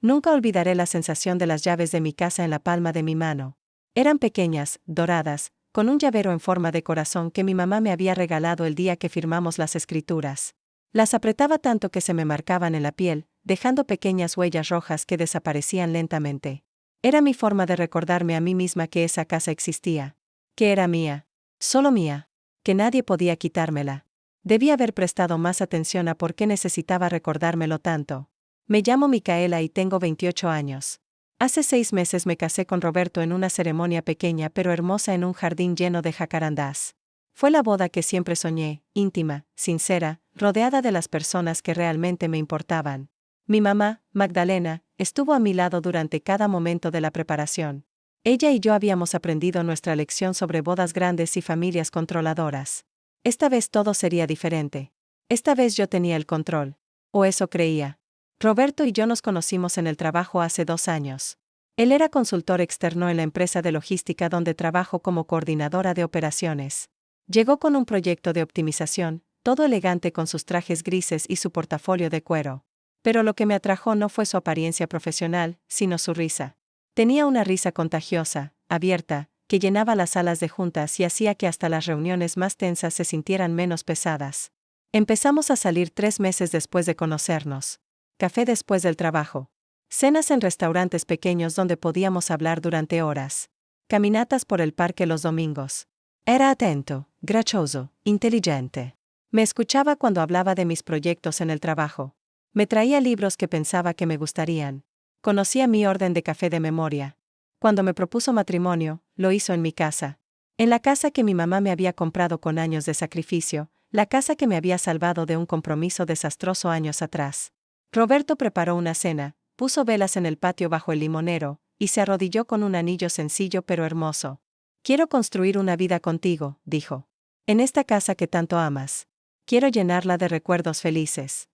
Nunca olvidaré la sensación de las llaves de mi casa en la palma de mi mano. Eran pequeñas, doradas, con un llavero en forma de corazón que mi mamá me había regalado el día que firmamos las escrituras. Las apretaba tanto que se me marcaban en la piel, dejando pequeñas huellas rojas que desaparecían lentamente. Era mi forma de recordarme a mí misma que esa casa existía. Que era mía. Solo mía. Que nadie podía quitármela. Debí haber prestado más atención a por qué necesitaba recordármelo tanto. Me llamo Micaela y tengo 28 años. Hace 6 meses me casé con Roberto en una ceremonia pequeña pero hermosa en un jardín lleno de jacarandás. Fue la boda que siempre soñé, íntima, sincera, rodeada de las personas que realmente me importaban. Mi mamá, Magdalena, estuvo a mi lado durante cada momento de la preparación. Ella y yo habíamos aprendido nuestra lección sobre bodas grandes y familias controladoras. Esta vez todo sería diferente. Esta vez yo tenía el control. O eso creía. Roberto y yo nos conocimos en el trabajo hace 2 años. Él era consultor externo en la empresa de logística donde trabajo como coordinadora de operaciones. Llegó con un proyecto de optimización, todo elegante con sus trajes grises y su portafolio de cuero. Pero lo que me atrajo no fue su apariencia profesional, sino su risa. Tenía una risa contagiosa, abierta, que llenaba las salas de juntas y hacía que hasta las reuniones más tensas se sintieran menos pesadas. Empezamos a salir 3 meses después de conocernos. Café después del trabajo. Cenas en restaurantes pequeños donde podíamos hablar durante horas. Caminatas por el parque los domingos. Era atento, gracioso, inteligente. Me escuchaba cuando hablaba de mis proyectos en el trabajo. Me traía libros que pensaba que me gustarían. Conocía mi orden de café de memoria. Cuando me propuso matrimonio, lo hizo en mi casa. En la casa que mi mamá me había comprado con años de sacrificio, la casa que me había salvado de un compromiso desastroso años atrás. Roberto preparó una cena, puso velas en el patio bajo el limonero, y se arrodilló con un anillo sencillo pero hermoso. Quiero construir una vida contigo, dijo. En esta casa que tanto amas. Quiero llenarla de recuerdos felices.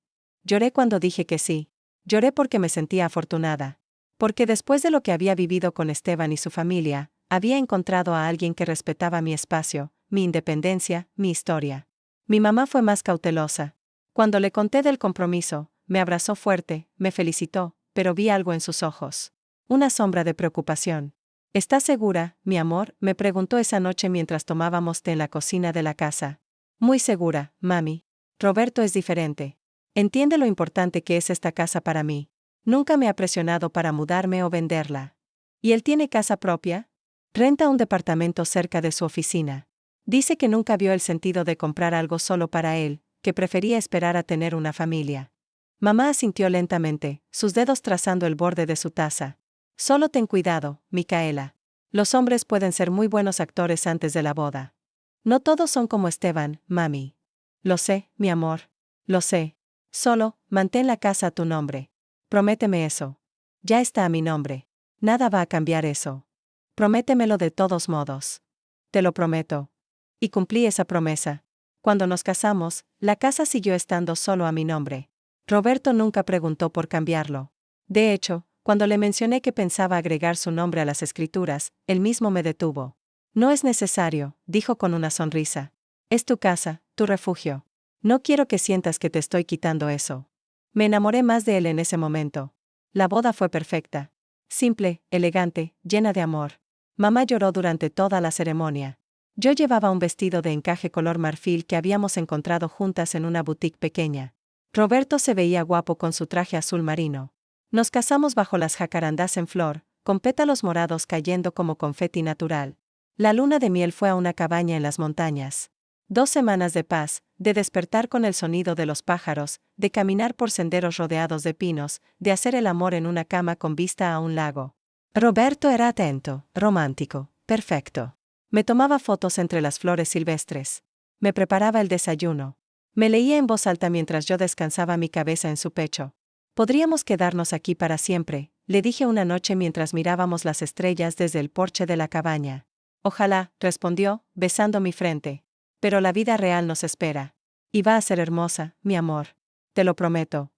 Lloré cuando dije que sí. Lloré porque me sentía afortunada. Porque después de lo que había vivido con Esteban y su familia, había encontrado a alguien que respetaba mi espacio, mi independencia, mi historia. Mi mamá fue más cautelosa. Cuando le conté del compromiso, me abrazó fuerte, me felicitó, pero vi algo en sus ojos. Una sombra de preocupación. ¿Estás segura, mi amor?, me preguntó esa noche mientras tomábamos té en la cocina de la casa. Muy segura, mami. Roberto es diferente. Entiende lo importante que es esta casa para mí. Nunca me ha presionado para mudarme o venderla. ¿Y él tiene casa propia? Renta un departamento cerca de su oficina. Dice que nunca vio el sentido de comprar algo solo para él, que prefería esperar a tener una familia. Mamá asintió lentamente, sus dedos trazando el borde de su taza. Solo ten cuidado, Micaela. Los hombres pueden ser muy buenos actores antes de la boda. No todos son como Esteban, mami. Lo sé, mi amor. Lo sé. Solo, mantén la casa a tu nombre. Prométeme eso. Ya está a mi nombre. Nada va a cambiar eso. Prométemelo de todos modos. Te lo prometo. Y cumplí esa promesa. Cuando nos casamos, la casa siguió estando solo a mi nombre. Roberto nunca preguntó por cambiarlo. De hecho, cuando le mencioné que pensaba agregar su nombre a las escrituras, él mismo me detuvo. No es necesario, dijo con una sonrisa. Es tu casa, tu refugio. No quiero que sientas que te estoy quitando eso. Me enamoré más de él en ese momento. La boda fue perfecta. Simple, elegante, llena de amor. Mamá lloró durante toda la ceremonia. Yo llevaba un vestido de encaje color marfil que habíamos encontrado juntas en una boutique pequeña. Roberto se veía guapo con su traje azul marino. Nos casamos bajo las jacarandás en flor, con pétalos morados cayendo como confeti natural. La luna de miel fue a una cabaña en las montañas. 2 semanas de paz, de despertar con el sonido de los pájaros, de caminar por senderos rodeados de pinos, de hacer el amor en una cama con vista a un lago. Roberto era atento, romántico, perfecto. Me tomaba fotos entre las flores silvestres. Me preparaba el desayuno. Me leía en voz alta mientras yo descansaba mi cabeza en su pecho. Podríamos quedarnos aquí para siempre, le dije una noche mientras mirábamos las estrellas desde el porche de la cabaña. Ojalá, respondió, besando mi frente. Pero la vida real nos espera. Y va a ser hermosa, mi amor. Te lo prometo.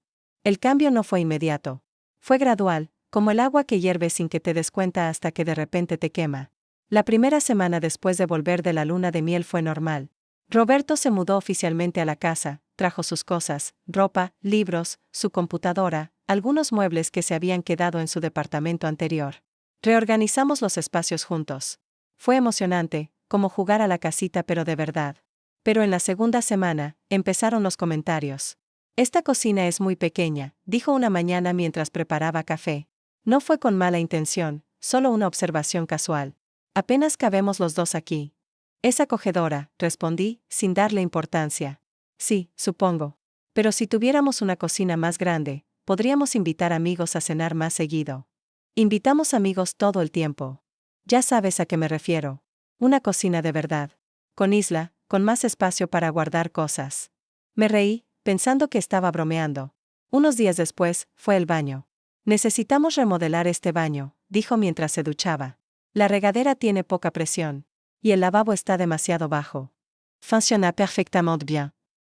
El cambio no fue inmediato. Fue gradual, como el agua que hierve sin que te des cuenta hasta que de repente te quema. La primera semana después de volver de la luna de miel fue normal. Roberto se mudó oficialmente a la casa, trajo sus cosas, ropa, libros, su computadora, algunos muebles que se habían quedado en su departamento anterior. Reorganizamos los espacios juntos. Fue emocionante, como jugar a la casita pero de verdad. Pero en la segunda semana, empezaron los comentarios. Esta cocina es muy pequeña, dijo una mañana mientras preparaba café. No fue con mala intención, solo una observación casual. Apenas cabemos los dos aquí. Es acogedora, respondí, sin darle importancia. Sí, supongo. Pero si tuviéramos una cocina más grande, podríamos invitar amigos a cenar más seguido. Invitamos amigos todo el tiempo. Ya sabes a qué me refiero. Una cocina de verdad. Con isla, con más espacio para guardar cosas. Me reí, pensando que estaba bromeando. Unos días después, fue el baño. Necesitamos remodelar este baño, dijo mientras se duchaba. La regadera tiene poca presión. Y el lavabo está demasiado bajo. Funciona perfectamente bien.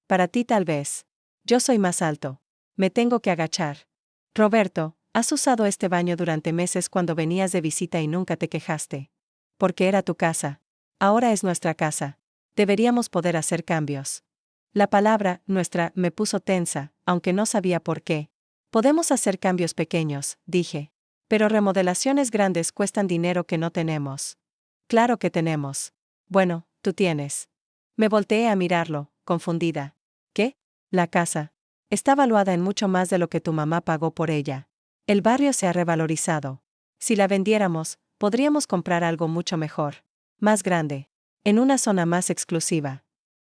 Para ti tal vez. Yo soy más alto. Me tengo que agachar. Roberto, has usado este baño durante meses cuando venías de visita y nunca te quejaste. Porque era tu casa. Ahora es nuestra casa. Deberíamos poder hacer cambios. La palabra, nuestra, me puso tensa, aunque no sabía por qué. Podemos hacer cambios pequeños, dije. Pero remodelaciones grandes cuestan dinero que no tenemos. Claro que tenemos. Bueno, tú tienes. Me volteé a mirarlo, confundida. ¿Qué? La casa. Está valuada en mucho más de lo que tu mamá pagó por ella. El barrio se ha revalorizado. Si la vendiéramos, podríamos comprar algo mucho mejor. Más grande. En una zona más exclusiva.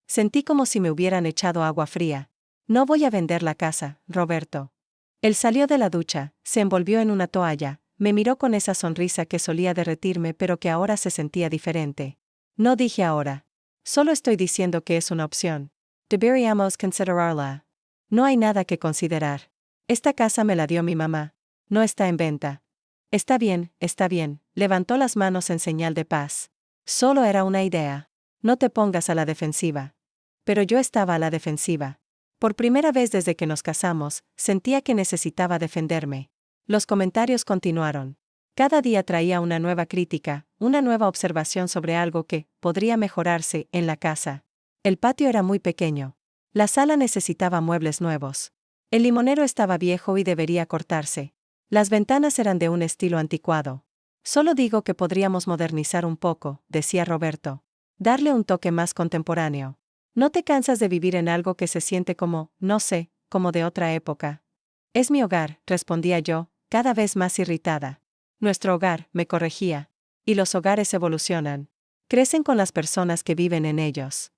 Sentí como si me hubieran echado agua fría. No voy a vender la casa, Roberto. Él salió de la ducha, se envolvió en una toalla, me miró con esa sonrisa que solía derretirme pero que ahora se sentía diferente. No dije ahora. Solo estoy diciendo que es una opción. Deberíamos considerarla. No hay nada que considerar. Esta casa me la dio mi mamá. No está en venta. Está bien, levantó las manos en señal de paz. Solo era una idea. No te pongas a la defensiva. Pero yo estaba a la defensiva. Por primera vez desde que nos casamos, sentía que necesitaba defenderme. Los comentarios continuaron. Cada día traía una nueva crítica, una nueva observación sobre algo que podría mejorarse en la casa. El patio era muy pequeño. La sala necesitaba muebles nuevos. El limonero estaba viejo y debería cortarse. Las ventanas eran de un estilo anticuado. Solo digo que podríamos modernizar un poco, decía Roberto. Darle un toque más contemporáneo. ¿No te cansas de vivir en algo que se siente como, no sé, como de otra época? Es mi hogar, respondía yo, cada vez más irritada. Nuestro hogar, me corregía. Y los hogares evolucionan. Crecen con las personas que viven en ellos.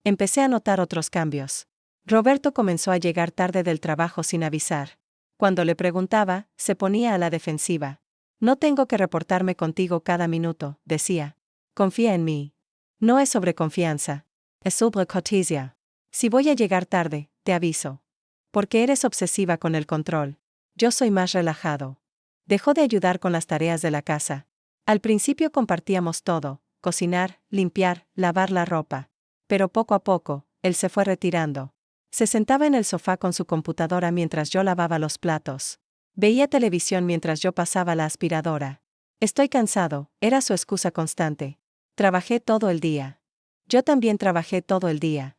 Empecé a notar otros cambios. Roberto comenzó a llegar tarde del trabajo sin avisar. Cuando le preguntaba, se ponía a la defensiva. No tengo que reportarme contigo cada minuto, decía. Confía en mí. No es sobre confianza. Es sobre cortesía. Si voy a llegar tarde, te aviso. Porque eres obsesiva con el control. Yo soy más relajado. Dejó de ayudar con las tareas de la casa. Al principio compartíamos todo, cocinar, limpiar, lavar la ropa. Pero poco a poco, él se fue retirando. Se sentaba en el sofá con su computadora mientras yo lavaba los platos. Veía televisión mientras yo pasaba la aspiradora. Estoy cansado, era su excusa constante. Trabajé todo el día. Yo también trabajé todo el día.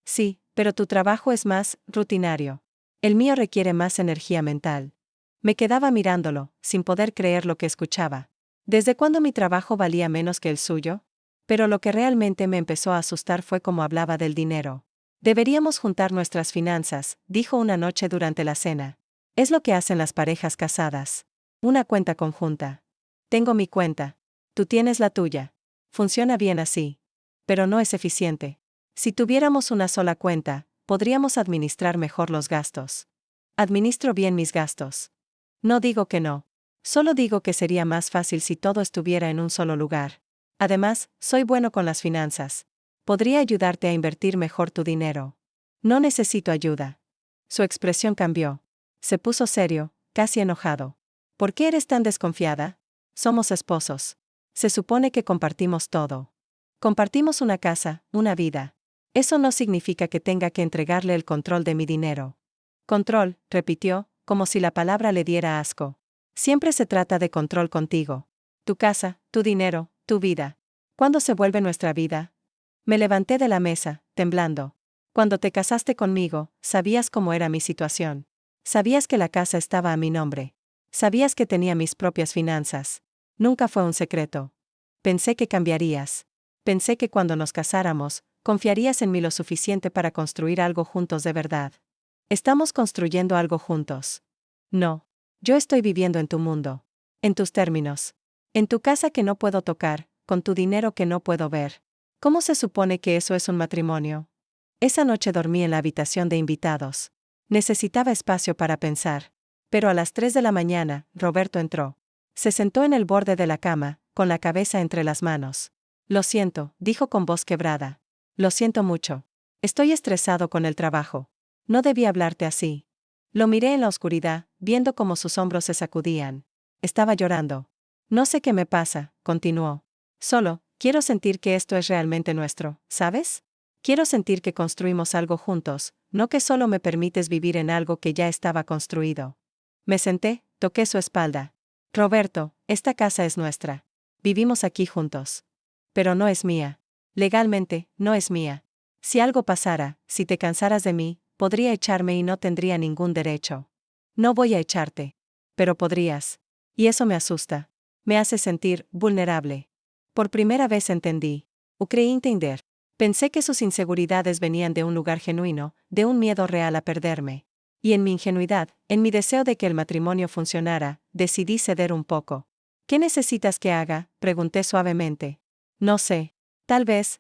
Sí, pero tu trabajo es más rutinario. El mío requiere más energía mental. Me quedaba mirándolo, sin poder creer lo que escuchaba. ¿Desde cuándo mi trabajo valía menos que el suyo? Pero lo que realmente me empezó a asustar fue cómo hablaba del dinero. Deberíamos juntar nuestras finanzas, dijo una noche durante la cena. Es lo que hacen las parejas casadas. Una cuenta conjunta. Tengo mi cuenta. Tú tienes la tuya. Funciona bien así. Pero no es eficiente. Si tuviéramos una sola cuenta, podríamos administrar mejor los gastos. Administro bien mis gastos. No digo que no. Solo digo que sería más fácil si todo estuviera en un solo lugar. Además, soy bueno con las finanzas. Podría ayudarte a invertir mejor tu dinero. No necesito ayuda. Su expresión cambió. Se puso serio, casi enojado. ¿Por qué eres tan desconfiada? Somos esposos. Se supone que compartimos todo. Compartimos una casa, una vida. Eso no significa que tenga que entregarle el control de mi dinero. Control, repitió, como si la palabra le diera asco. Siempre se trata de control contigo. Tu casa, tu dinero, tu vida. ¿Cuándo se vuelve nuestra vida? Me levanté de la mesa, temblando. Cuando te casaste conmigo, sabías cómo era mi situación. Sabías que la casa estaba a mi nombre. Sabías que tenía mis propias finanzas. Nunca fue un secreto. Pensé que cambiarías. Pensé que cuando nos casáramos, confiarías en mí lo suficiente para construir algo juntos de verdad. ¿Estamos construyendo algo juntos? No. Yo estoy viviendo en tu mundo. En tus términos. En tu casa que no puedo tocar, con tu dinero que no puedo ver. ¿Cómo se supone que eso es un matrimonio? Esa noche dormí en la habitación de invitados. Necesitaba espacio para pensar. Pero a las 3 de la mañana, Roberto entró. Se sentó en el borde de la cama, con la cabeza entre las manos. Lo siento, dijo con voz quebrada. Lo siento mucho. Estoy estresado con el trabajo. No debí hablarte así. Lo miré en la oscuridad, viendo cómo sus hombros se sacudían. Estaba llorando. No sé qué me pasa, continuó. Solo, quiero sentir que esto es realmente nuestro, ¿sabes? Quiero sentir que construimos algo juntos, no que solo me permites vivir en algo que ya estaba construido. Me senté, toqué su espalda. Roberto, esta casa es nuestra. Vivimos aquí juntos. Pero no es mía. Legalmente, no es mía. Si algo pasara, si te cansaras de mí, podría echarme y no tendría ningún derecho. No voy a echarte. Pero podrías. Y eso me asusta. Me hace sentir vulnerable. Por primera vez entendí. O creí entender. Pensé que sus inseguridades venían de un lugar genuino, de un miedo real a perderme. Y en mi ingenuidad, en mi deseo de que el matrimonio funcionara, decidí ceder un poco. ¿Qué necesitas que haga?, pregunté suavemente. No sé. Tal vez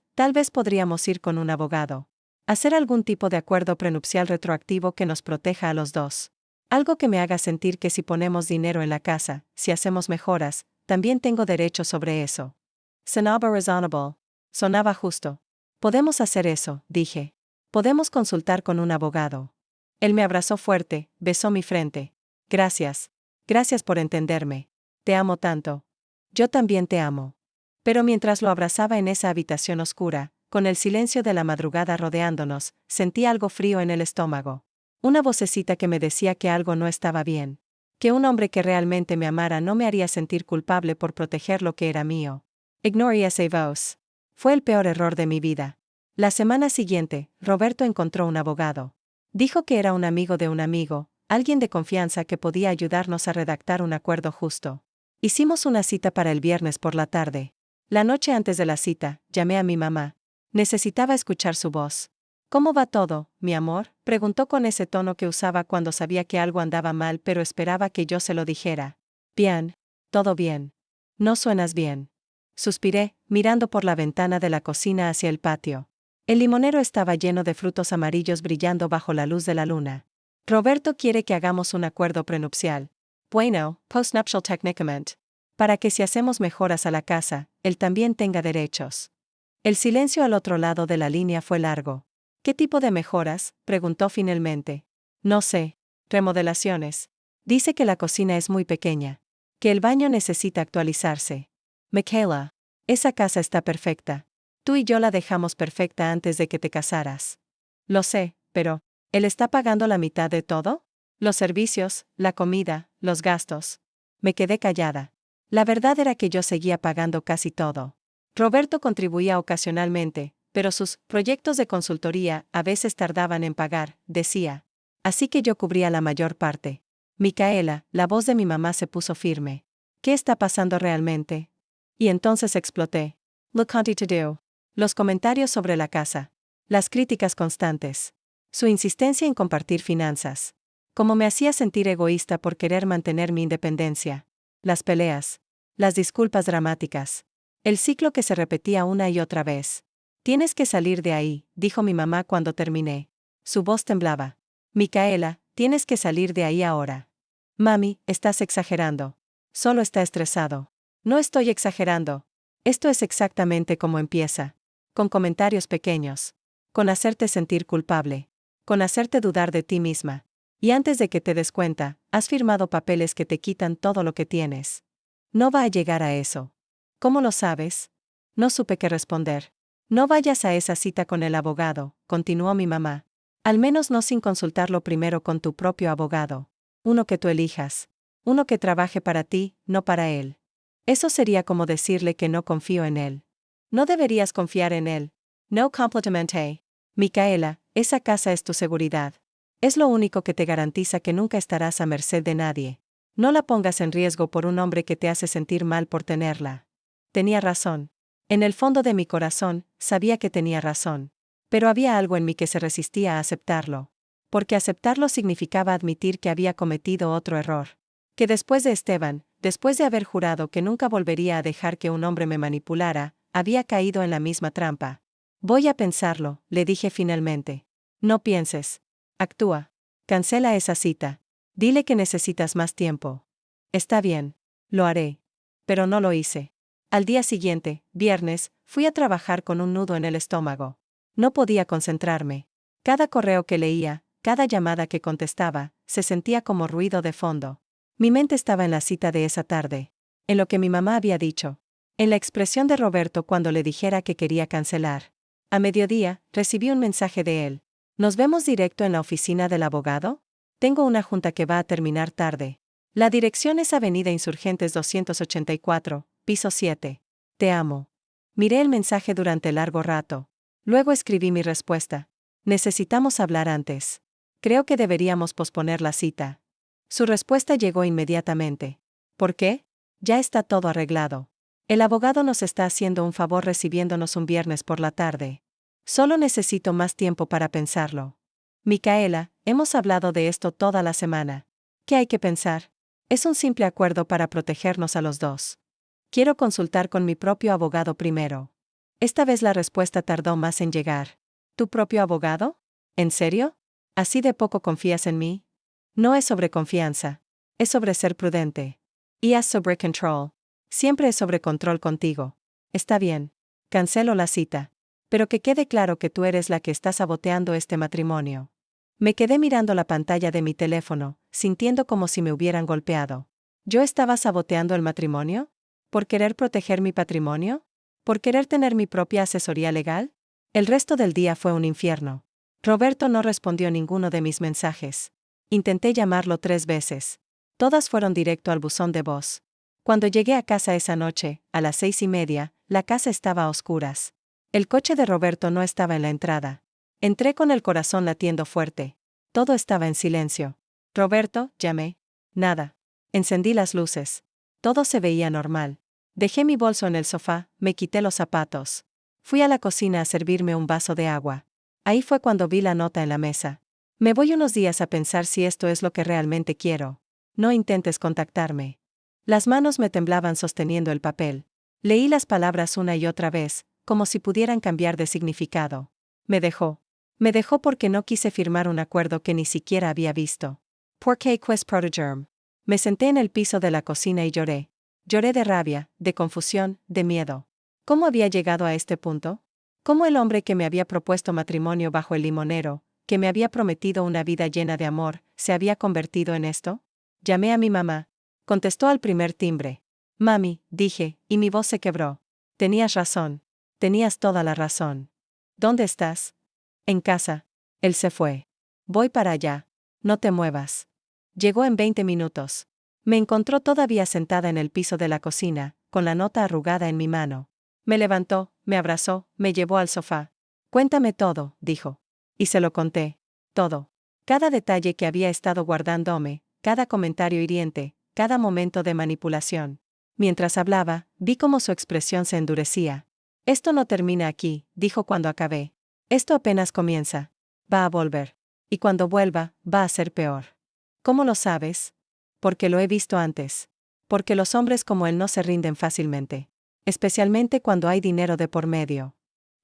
podríamos ir con un abogado. Hacer algún tipo de acuerdo prenupcial retroactivo que nos proteja a los dos. Algo que me haga sentir que si ponemos dinero en la casa, si hacemos mejoras, también tengo derecho sobre eso. Sonaba reasonable. Sonaba justo. Podemos hacer eso, dije. Podemos consultar con un abogado. Él me abrazó fuerte, besó mi frente. Gracias. Gracias por entenderme. Te amo tanto. Yo también te amo. Pero mientras lo abrazaba en esa habitación oscura, con el silencio de la madrugada rodeándonos, sentí algo frío en el estómago. Una vocecita que me decía que algo no estaba bien. Que un hombre que realmente me amara no me haría sentir culpable por proteger lo que era mío. Ignorí esa voz. Fue el peor error de mi vida. La semana siguiente, Roberto encontró un abogado. Dijo que era un amigo de un amigo, alguien de confianza que podía ayudarnos a redactar un acuerdo justo. Hicimos una cita para el viernes por la tarde. La noche antes de la cita, llamé a mi mamá. Necesitaba escuchar su voz. ¿Cómo va todo, mi amor?, preguntó con ese tono que usaba cuando sabía que algo andaba mal pero esperaba que yo se lo dijera. Bien. Todo bien. No suenas bien. Suspiré, mirando por la ventana de la cocina hacia el patio. El limonero estaba lleno de frutos amarillos brillando bajo la luz de la luna. Roberto quiere que hagamos un acuerdo prenupcial. Bueno, postnuptial technicamente. Para que si hacemos mejoras a la casa, él también tenga derechos. El silencio al otro lado de la línea fue largo. ¿Qué tipo de mejoras?, preguntó finalmente. No sé. Remodelaciones. Dice que la cocina es muy pequeña. Que el baño necesita actualizarse. Michaela, esa casa está perfecta. Tú y yo la dejamos perfecta antes de que te casaras. Lo sé, pero ¿él está pagando la mitad de todo? Los servicios, la comida, los gastos. Me quedé callada. La verdad era que yo seguía pagando casi todo. Roberto contribuía ocasionalmente, pero sus proyectos de consultoría a veces tardaban en pagar, decía. Así que yo cubría la mayor parte. Micaela, la voz de mi mamá se puso firme. ¿Qué está pasando realmente? Y entonces exploté. Look hunty to do. Los comentarios sobre la casa. Las críticas constantes. Su insistencia en compartir finanzas. Cómo me hacía sentir egoísta por querer mantener mi independencia. Las peleas. Las disculpas dramáticas. El ciclo que se repetía una y otra vez. Tienes que salir de ahí, dijo mi mamá cuando terminé. Su voz temblaba. Micaela, tienes que salir de ahí ahora. Mami, estás exagerando. Solo está estresado. No estoy exagerando. Esto es exactamente como empieza. Con comentarios pequeños. Con hacerte sentir culpable. Con hacerte dudar de ti misma. Y antes de que te des cuenta, has firmado papeles que te quitan todo lo que tienes. No va a llegar a eso. ¿Cómo lo sabes? No supe qué responder. No vayas a esa cita con el abogado, continuó mi mamá. Al menos no sin consultarlo primero con tu propio abogado. Uno que tú elijas. Uno que trabaje para ti, no para él. Eso sería como decirle que no confío en él. No deberías confiar en él. No completamente. Micaela, esa casa es tu seguridad. Es lo único que te garantiza que nunca estarás a merced de nadie. No la pongas en riesgo por un hombre que te hace sentir mal por tenerla. Tenía razón. En el fondo de mi corazón, sabía que tenía razón. Pero había algo en mí que se resistía a aceptarlo. Porque aceptarlo significaba admitir que había cometido otro error. Que después de Esteban, después de haber jurado que nunca volvería a dejar que un hombre me manipulara, había caído en la misma trampa. Voy a pensarlo, le dije finalmente. No pienses. Actúa. Cancela esa cita. Dile que necesitas más tiempo. Está bien. Lo haré. Pero no lo hice. Al día siguiente, viernes, fui a trabajar con un nudo en el estómago. No podía concentrarme. Cada correo que leía, cada llamada que contestaba, se sentía como ruido de fondo. Mi mente estaba en la cita de esa tarde. En lo que mi mamá había dicho. En la expresión de Roberto cuando le dijera que quería cancelar. A mediodía, recibí un mensaje de él. ¿Nos vemos directo en la oficina del abogado? Tengo una junta que va a terminar tarde. La dirección es Avenida Insurgentes 284, piso 7. Te amo. Miré el mensaje durante largo rato. Luego escribí mi respuesta. Necesitamos hablar antes. Creo que deberíamos posponer la cita. Su respuesta llegó inmediatamente. ¿Por qué? Ya está todo arreglado. El abogado nos está haciendo un favor recibiéndonos un viernes por la tarde. Solo necesito más tiempo para pensarlo. Micaela, hemos hablado de esto toda la semana. ¿Qué hay que pensar? Es un simple acuerdo para protegernos a los dos. Quiero consultar con mi propio abogado primero. Esta vez la respuesta tardó más en llegar. ¿Tu propio abogado? ¿En serio? ¿Así de poco confías en mí? No es sobre confianza. Es sobre ser prudente. Y es sobre control. Siempre es sobre control contigo. Está bien. Cancelo la cita. Pero que quede claro que tú eres la que está saboteando este matrimonio. Me quedé mirando la pantalla de mi teléfono, sintiendo como si me hubieran golpeado. ¿Yo estaba saboteando el matrimonio? ¿Por querer proteger mi patrimonio? ¿Por querer tener mi propia asesoría legal? El resto del día fue un infierno. Roberto no respondió ninguno de mis mensajes. Intenté llamarlo 3 veces. Todas fueron directo al buzón de voz. Cuando llegué a casa esa noche, a las 6:30, la casa estaba a oscuras. El coche de Roberto no estaba en la entrada. Entré con el corazón latiendo fuerte. Todo estaba en silencio. Roberto, llamé. Nada. Encendí las luces. Todo se veía normal. Dejé mi bolso en el sofá, me quité los zapatos. Fui a la cocina a servirme un vaso de agua. Ahí fue cuando vi la nota en la mesa. Me voy unos días a pensar si esto es lo que realmente quiero. No intentes contactarme. Las manos me temblaban sosteniendo el papel. Leí las palabras una y otra vez, como si pudieran cambiar de significado. Me dejó. Me dejó porque no quise firmar un acuerdo que ni siquiera había visto. ¿Por qué quest protegerme? Me senté en el piso de la cocina y lloré. Lloré de rabia, de confusión, de miedo. ¿Cómo había llegado a este punto? ¿Cómo el hombre que me había propuesto matrimonio bajo el limonero, que me había prometido una vida llena de amor, se había convertido en esto? Llamé a mi mamá. Contestó al primer timbre. Mami, dije, y mi voz se quebró. Tenías razón. Tenías toda la razón. ¿Dónde estás? En casa. Él se fue. Voy para allá. No te muevas. Llegó en 20 minutos. Me encontró todavía sentada en el piso de la cocina, con la nota arrugada en mi mano. Me levantó, me abrazó, me llevó al sofá. Cuéntame todo, dijo. Y se lo conté. Todo. Cada detalle que había estado guardándome, cada comentario hiriente, cada momento de manipulación. Mientras hablaba, vi cómo su expresión se endurecía. Esto no termina aquí, dijo cuando acabé. Esto apenas comienza. Va a volver. Y cuando vuelva, va a ser peor. ¿Cómo lo sabes? Porque lo he visto antes. Porque los hombres como él no se rinden fácilmente. Especialmente cuando hay dinero de por medio.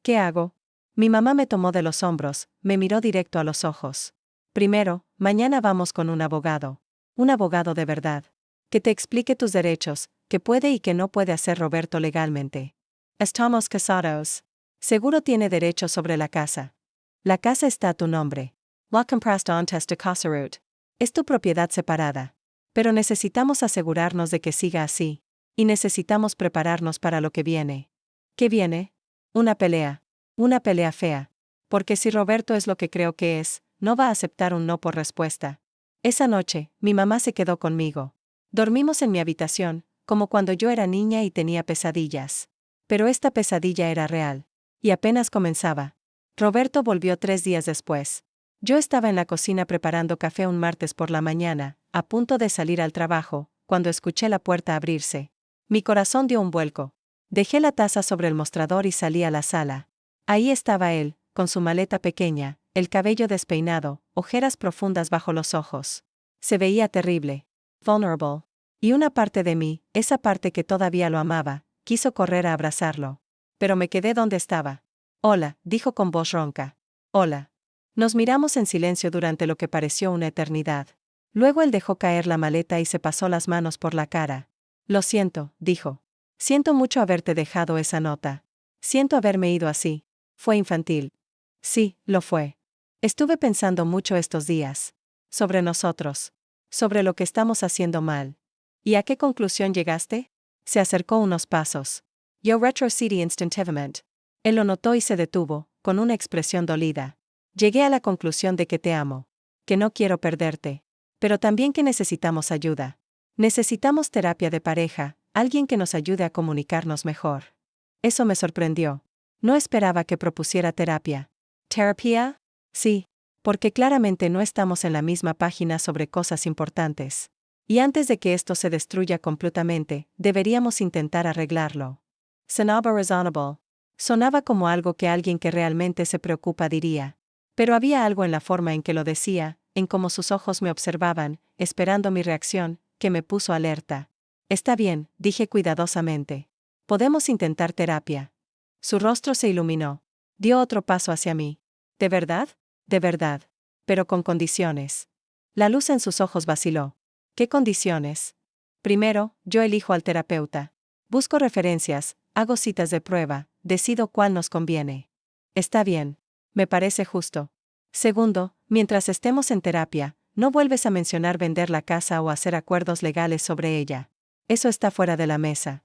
¿Qué hago? Mi mamá me tomó de los hombros, me miró directo a los ojos. Primero, mañana vamos con un abogado. Un abogado de verdad. Que te explique tus derechos, que puede y que no puede hacer Roberto legalmente. Estamos casados. Seguro tiene derechos sobre la casa. La casa está a tu nombre. La compraste antes de casarut. Es tu propiedad separada. Pero necesitamos asegurarnos de que siga así. Y necesitamos prepararnos para lo que viene. ¿Qué viene? Una pelea. Una pelea fea. Porque si Roberto es lo que creo que es, no va a aceptar un no por respuesta. Esa noche, mi mamá se quedó conmigo. Dormimos en mi habitación, como cuando yo era niña y tenía pesadillas. Pero esta pesadilla era real. Y apenas comenzaba. Roberto volvió 3 días después. Yo estaba en la cocina preparando café un martes por la mañana, a punto de salir al trabajo, cuando escuché la puerta abrirse. Mi corazón dio un vuelco. Dejé la taza sobre el mostrador y salí a la sala. Ahí estaba él, con su maleta pequeña, el cabello despeinado, ojeras profundas bajo los ojos. Se veía terrible. Vulnerable. Y una parte de mí, esa parte que todavía lo amaba, quiso correr a abrazarlo. Pero me quedé donde estaba. Hola, dijo con voz ronca. Hola. Nos miramos en silencio durante lo que pareció una eternidad. Luego él dejó caer la maleta y se pasó las manos por la cara. Lo siento, dijo. Siento mucho haberte dejado esa nota. Siento haberme ido así. Fue infantil. Sí, lo fue. Estuve pensando mucho estos días. Sobre nosotros. Sobre lo que estamos haciendo mal. ¿Y a qué conclusión llegaste? Se acercó unos pasos. Yo retrocedí instantáneamente. Él lo notó y se detuvo, con una expresión dolida. Llegué a la conclusión de que te amo. Que no quiero perderte. Pero también que necesitamos ayuda. Necesitamos terapia de pareja, alguien que nos ayude a comunicarnos mejor. Eso me sorprendió. No esperaba que propusiera terapia. ¿Terapia? Sí. Porque claramente no estamos en la misma página sobre cosas importantes. Y antes de que esto se destruya completamente, deberíamos intentar arreglarlo. Sonaba razonable. Sonaba como algo que alguien que realmente se preocupa diría. Pero había algo en la forma en que lo decía, en cómo sus ojos me observaban, esperando mi reacción, que me puso alerta. Está bien, dije cuidadosamente. Podemos intentar terapia. Su rostro se iluminó. Dio otro paso hacia mí. ¿De verdad? De verdad. Pero con condiciones. La luz en sus ojos vaciló. ¿Qué condiciones? Primero, yo elijo al terapeuta. Busco referencias, hago citas de prueba, decido cuál nos conviene. Está bien. Me parece justo. Segundo, mientras estemos en terapia, no vuelves a mencionar vender la casa o hacer acuerdos legales sobre ella. Eso está fuera de la mesa.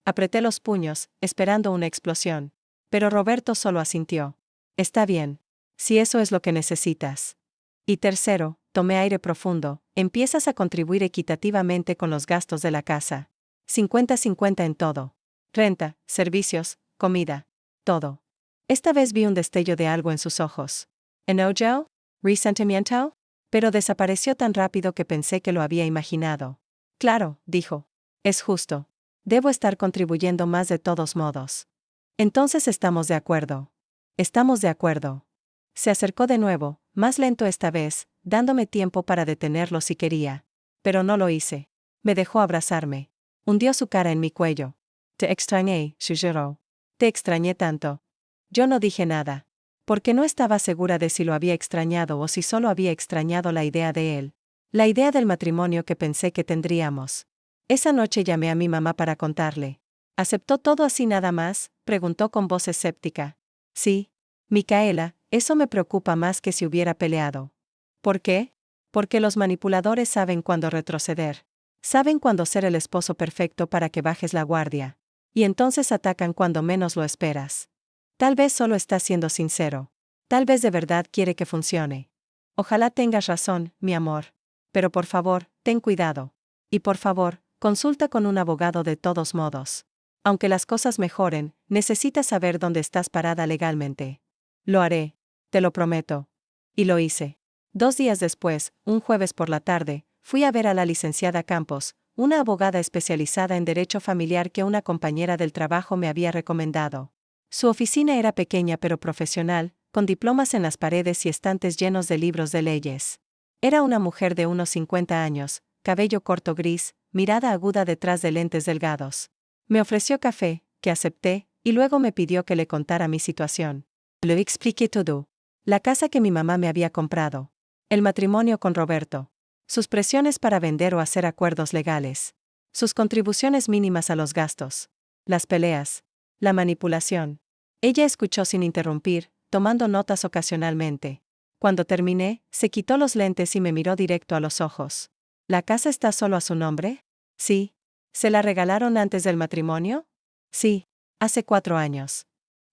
Apreté los puños, esperando una explosión. Pero Roberto solo asintió. Está bien. Si eso es lo que necesitas. Y tercero, tomé aire profundo, empiezas a contribuir equitativamente con los gastos de la casa. 50-50 en todo. Renta, servicios, comida. Todo. Esta vez vi un destello de algo en sus ojos. ¿Enojo? ¿Resentimiento? Pero desapareció tan rápido que pensé que lo había imaginado. Claro, dijo. Es justo. Debo estar contribuyendo más de todos modos. Entonces estamos de acuerdo. Estamos de acuerdo. Se acercó de nuevo, más lento esta vez, dándome tiempo para detenerlo si quería. Pero no lo hice. Me dejó abrazarme. Hundió su cara en mi cuello. Te extrañé, susurró. Te extrañé tanto. Yo no dije nada. Porque no estaba segura de si lo había extrañado o si solo había extrañado la idea de él. La idea del matrimonio que pensé que tendríamos. Esa noche llamé a mi mamá para contarle. ¿Aceptó todo así nada más?, preguntó con voz escéptica. Sí. Micaela, eso me preocupa más que si hubiera peleado. ¿Por qué? Porque los manipuladores saben cuándo retroceder. Saben cuándo ser el esposo perfecto para que bajes la guardia. Y entonces atacan cuando menos lo esperas. Tal vez solo está siendo sincero. Tal vez de verdad quiere que funcione. Ojalá tengas razón, mi amor. Pero por favor, ten cuidado. Y por favor, consulta con un abogado de todos modos. Aunque las cosas mejoren, necesitas saber dónde estás parada legalmente. Lo haré. Te lo prometo. Y lo hice. 2 días después, un jueves por la tarde, fui a ver a la licenciada Campos, una abogada especializada en derecho familiar que una compañera del trabajo me había recomendado. Su oficina era pequeña pero profesional, con diplomas en las paredes y estantes llenos de libros de leyes. Era una mujer de unos 50 años, cabello corto gris, mirada aguda detrás de lentes delgados. Me ofreció café, que acepté, y luego me pidió que le contara mi situación. Le expliqué todo. La casa que mi mamá me había comprado. El matrimonio con Roberto. Sus presiones para vender o hacer acuerdos legales. Sus contribuciones mínimas a los gastos. Las peleas. La manipulación. Ella escuchó sin interrumpir, tomando notas ocasionalmente. Cuando terminé, se quitó los lentes y me miró directo a los ojos. ¿La casa está solo a su nombre? Sí. ¿Se la regalaron antes del matrimonio? Sí. Hace 4 años.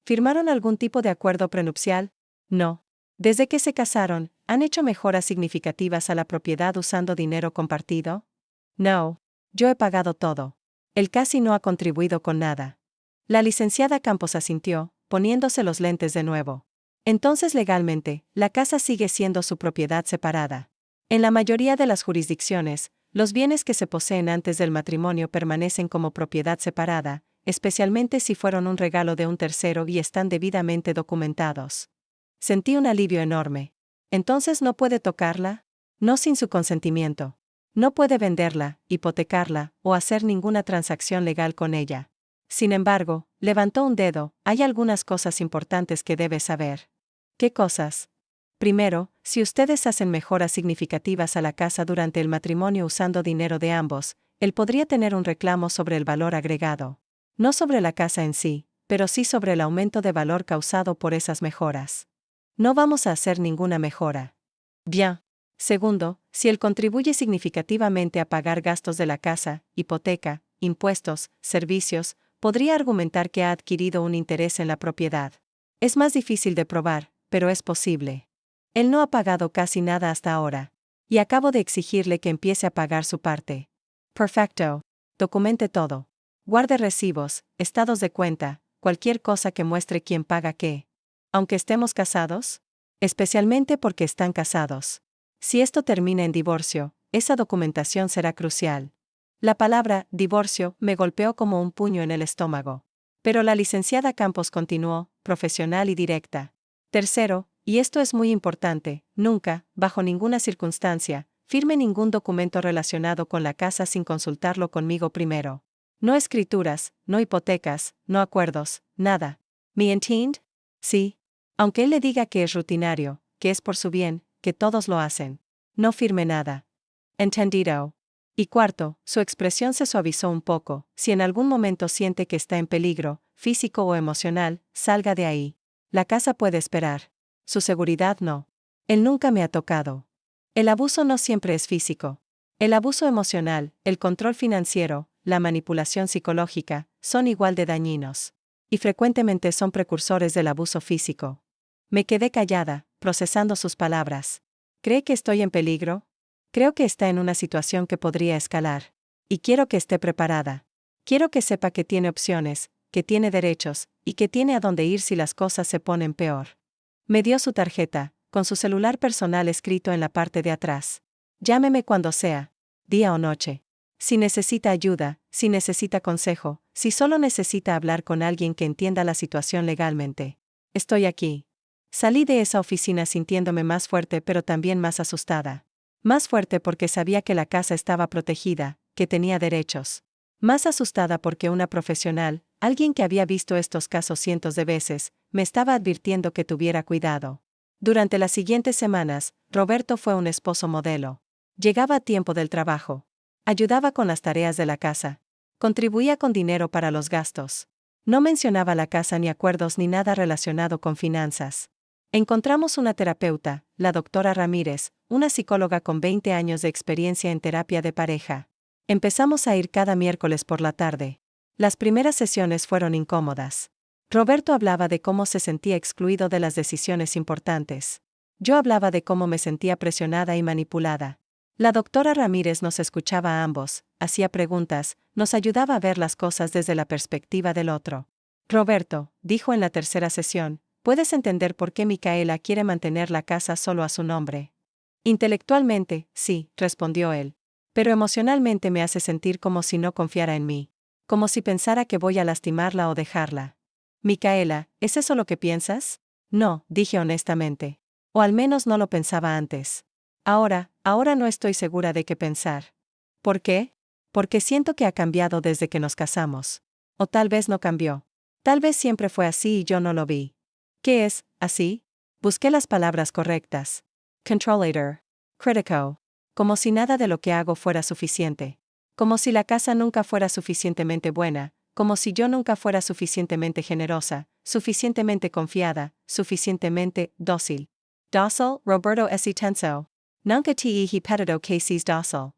¿Firmaron algún tipo de acuerdo prenupcial? No. Desde que se casaron, ¿han hecho mejoras significativas a la propiedad usando dinero compartido? No. Yo he pagado todo. Él casi no ha contribuido con nada. La licenciada Campos asintió, poniéndose los lentes de nuevo. Entonces legalmente, la casa sigue siendo su propiedad separada. En la mayoría de las jurisdicciones, los bienes que se poseen antes del matrimonio permanecen como propiedad separada, especialmente si fueron un regalo de un tercero y están debidamente documentados. Sentí un alivio enorme. ¿Entonces no puede tocarla? No sin su consentimiento. No puede venderla, hipotecarla, o hacer ninguna transacción legal con ella. Sin embargo, levantó un dedo, hay algunas cosas importantes que debes saber. ¿Qué cosas? Primero, si ustedes hacen mejoras significativas a la casa durante el matrimonio usando dinero de ambos, él podría tener un reclamo sobre el valor agregado. No sobre la casa en sí, pero sí sobre el aumento de valor causado por esas mejoras. No vamos a hacer ninguna mejora. Bien. Segundo, si él contribuye significativamente a pagar gastos de la casa, hipoteca, impuestos, servicios, podría argumentar que ha adquirido un interés en la propiedad. Es más difícil de probar, pero es posible. Él no ha pagado casi nada hasta ahora. Y acabo de exigirle que empiece a pagar su parte. Perfecto. Documente todo. Guarde recibos, estados de cuenta, cualquier cosa que muestre quién paga qué. Aunque estemos casados. Especialmente porque están casados. Si esto termina en divorcio, esa documentación será crucial. La palabra divorcio me golpeó como un puño en el estómago. Pero la licenciada Campos continuó, profesional y directa. Tercero, y esto es muy importante, nunca, bajo ninguna circunstancia, firme ningún documento relacionado con la casa sin consultarlo conmigo primero. No escrituras, no hipotecas, no acuerdos, nada. ¿Me entiende? Sí. Aunque él le diga que es rutinario, que es por su bien, que todos lo hacen. No firme nada. ¿Entendido? Y cuarto, su expresión se suavizó un poco. Si en algún momento siente que está en peligro, físico o emocional, salga de ahí. La casa puede esperar. Su seguridad no. Él nunca me ha tocado. El abuso no siempre es físico. El abuso emocional, el control financiero, la manipulación psicológica, son igual de dañinos. Y frecuentemente son precursores del abuso físico. Me quedé callada, procesando sus palabras. ¿Cree que estoy en peligro? Creo que está en una situación que podría escalar. Y quiero que esté preparada. Quiero que sepa que tiene opciones, que tiene derechos, y que tiene a dónde ir si las cosas se ponen peor. Me dio su tarjeta, con su celular personal escrito en la parte de atrás. Llámeme cuando sea, día o noche. Si necesita ayuda, si necesita consejo, si solo necesita hablar con alguien que entienda la situación legalmente. Estoy aquí. Salí de esa oficina sintiéndome más fuerte pero también más asustada. Más fuerte porque sabía que la casa estaba protegida, que tenía derechos. Más asustada porque una profesional, alguien que había visto estos casos cientos de veces, me estaba advirtiendo que tuviera cuidado. Durante las siguientes semanas, Roberto fue un esposo modelo. Llegaba a tiempo del trabajo. Ayudaba con las tareas de la casa. Contribuía con dinero para los gastos. No mencionaba la casa ni acuerdos ni nada relacionado con finanzas. Encontramos una terapeuta, la doctora Ramírez, una psicóloga con 20 años de experiencia en terapia de pareja. Empezamos a ir cada miércoles por la tarde. Las primeras sesiones fueron incómodas. Roberto hablaba de cómo se sentía excluido de las decisiones importantes. Yo hablaba de cómo me sentía presionada y manipulada. La doctora Ramírez nos escuchaba a ambos, hacía preguntas, nos ayudaba a ver las cosas desde la perspectiva del otro. Roberto, dijo en la tercera sesión, ¿puedes entender por qué Micaela quiere mantener la casa solo a su nombre? Intelectualmente, sí, respondió él. Pero emocionalmente me hace sentir como si no confiara en mí. Como si pensara que voy a lastimarla o dejarla. Micaela, ¿es eso lo que piensas? No, dije honestamente. O al menos no lo pensaba antes. Ahora no estoy segura de qué pensar. ¿Por qué? Porque siento que ha cambiado desde que nos casamos. O tal vez no cambió. Tal vez siempre fue así y yo no lo vi. ¿Qué es, así? Busqué las palabras correctas. Controlator. Critico. Como si nada de lo que hago fuera suficiente. Como si la casa nunca fuera suficientemente buena, como si yo nunca fuera suficientemente generosa, suficientemente confiada, suficientemente dócil. Docile, Roberto S. Tenso. Nunca te he pedido que seas dócil.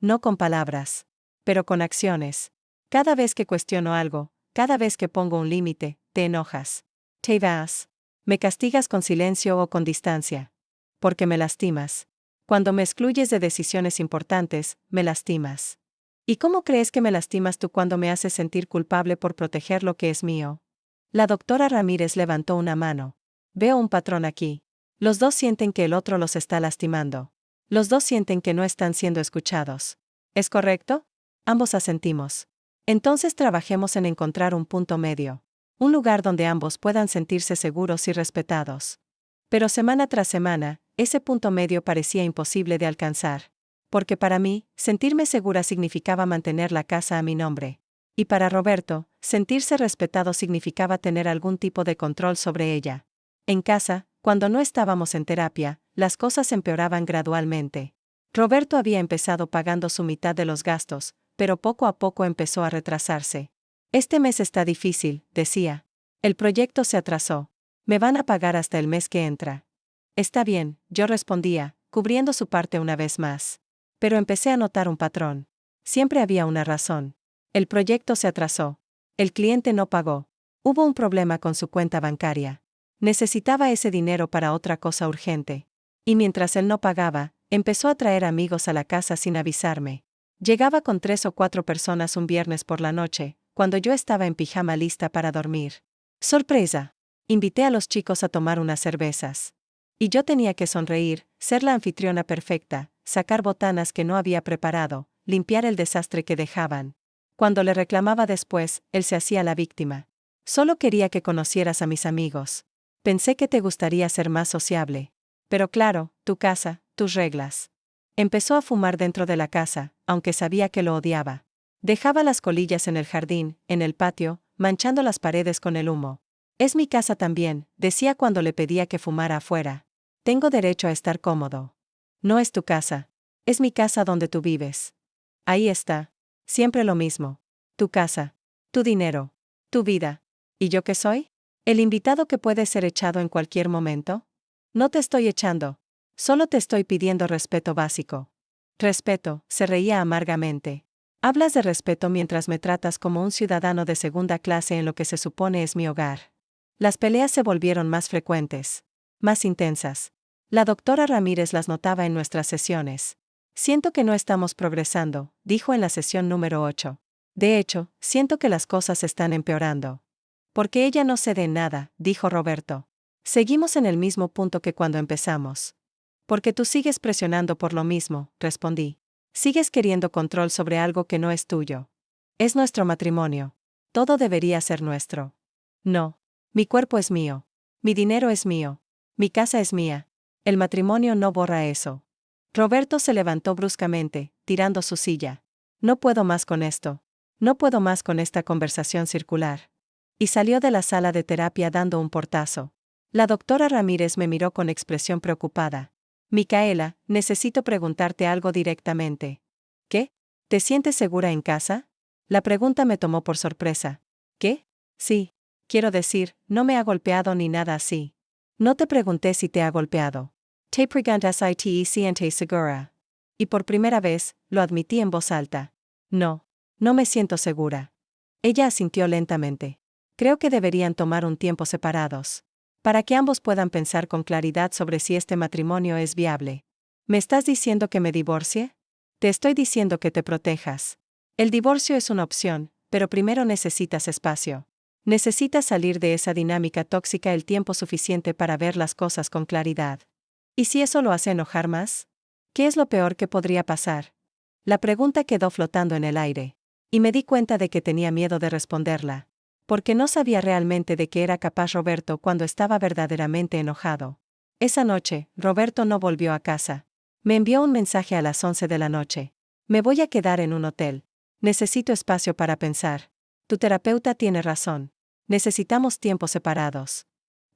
No con palabras. Pero con acciones. Cada vez que cuestiono algo, cada vez que pongo un límite, te enojas. Te vas. Me castigas con silencio o con distancia. Porque me lastimas. Cuando me excluyes de decisiones importantes, me lastimas. ¿Y cómo crees que me lastimas tú cuando me haces sentir culpable por proteger lo que es mío? La doctora Ramírez levantó una mano. Veo un patrón aquí. Los dos sienten que el otro los está lastimando. Los dos sienten que no están siendo escuchados. ¿Es correcto? Ambos asentimos. Entonces trabajemos en encontrar un punto medio. Un lugar donde ambos puedan sentirse seguros y respetados. Pero semana tras semana, ese punto medio parecía imposible de alcanzar. Porque para mí, sentirme segura significaba mantener la casa a mi nombre. Y para Roberto, sentirse respetado significaba tener algún tipo de control sobre ella. En casa, cuando no estábamos en terapia, las cosas empeoraban gradualmente. Roberto había empezado pagando su mitad de los gastos, pero poco a poco empezó a retrasarse. Este mes está difícil, decía. El proyecto se atrasó. Me van a pagar hasta el mes que entra. Está bien, yo respondía, cubriendo su parte una vez más. Pero empecé a notar un patrón. Siempre había una razón. El proyecto se atrasó. El cliente no pagó. Hubo un problema con su cuenta bancaria. Necesitaba ese dinero para otra cosa urgente. Y mientras él no pagaba, empezó a traer amigos a la casa sin avisarme. Llegaba con 3 o 4 personas un viernes por la noche, cuando yo estaba en pijama lista para dormir. ¡Sorpresa! Invité a los chicos a tomar unas cervezas. Y yo tenía que sonreír, ser la anfitriona perfecta, sacar botanas que no había preparado, limpiar el desastre que dejaban. Cuando le reclamaba después, él se hacía la víctima. Solo quería que conocieras a mis amigos. Pensé que te gustaría ser más sociable. Pero claro, tu casa, tus reglas. Empezó a fumar dentro de la casa, aunque sabía que lo odiaba. Dejaba las colillas en el jardín, en el patio, manchando las paredes con el humo. Es mi casa también, decía cuando le pedía que fumara afuera. Tengo derecho a estar cómodo. No es tu casa. Es mi casa donde tú vives. Ahí está. Siempre lo mismo. Tu casa. Tu dinero. Tu vida. ¿Y yo qué soy? ¿El invitado que puede ser echado en cualquier momento? No te estoy echando. Solo te estoy pidiendo respeto básico. Respeto, se reía amargamente. Hablas de respeto mientras me tratas como un ciudadano de segunda clase en lo que se supone es mi hogar. Las peleas se volvieron más frecuentes. Más intensas. La doctora Ramírez las notaba en nuestras sesiones. Siento que no estamos progresando, dijo en la sesión número 8. De hecho, siento que las cosas están empeorando. Porque ella no cede en nada, dijo Roberto. Seguimos en el mismo punto que cuando empezamos. Porque tú sigues presionando por lo mismo, respondí. Sigues queriendo control sobre algo que no es tuyo. Es nuestro matrimonio. Todo debería ser nuestro. No. Mi cuerpo es mío. Mi dinero es mío. Mi casa es mía. El matrimonio no borra eso. Roberto se levantó bruscamente, tirando su silla. No puedo más con esto. No puedo más con esta conversación circular. Y salió de la sala de terapia dando un portazo. La doctora Ramírez me miró con expresión preocupada. Micaela, necesito preguntarte algo directamente. ¿Qué? ¿Te sientes segura en casa? La pregunta me tomó por sorpresa. ¿Qué? Sí. Quiero decir, no me ha golpeado ni nada así. No te pregunté si te ha golpeado. Te preguntas si te sientes segura. Y por primera vez, lo admití en voz alta. No. No me siento segura. Ella asintió lentamente. Creo que deberían tomar un tiempo separados. Para que ambos puedan pensar con claridad sobre si este matrimonio es viable. ¿Me estás diciendo que me divorcie? Te estoy diciendo que te protejas. El divorcio es una opción, pero primero necesitas espacio. Necesitas salir de esa dinámica tóxica el tiempo suficiente para ver las cosas con claridad. ¿Y si eso lo hace enojar más? ¿Qué es lo peor que podría pasar? La pregunta quedó flotando en el aire. Y me di cuenta de que tenía miedo de responderla. Porque no sabía realmente de qué era capaz Roberto cuando estaba verdaderamente enojado. Esa noche, Roberto no volvió a casa. Me envió un mensaje a las 11 de la noche. Me voy a quedar en un hotel. Necesito espacio para pensar. Tu terapeuta tiene razón. Necesitamos tiempos separados.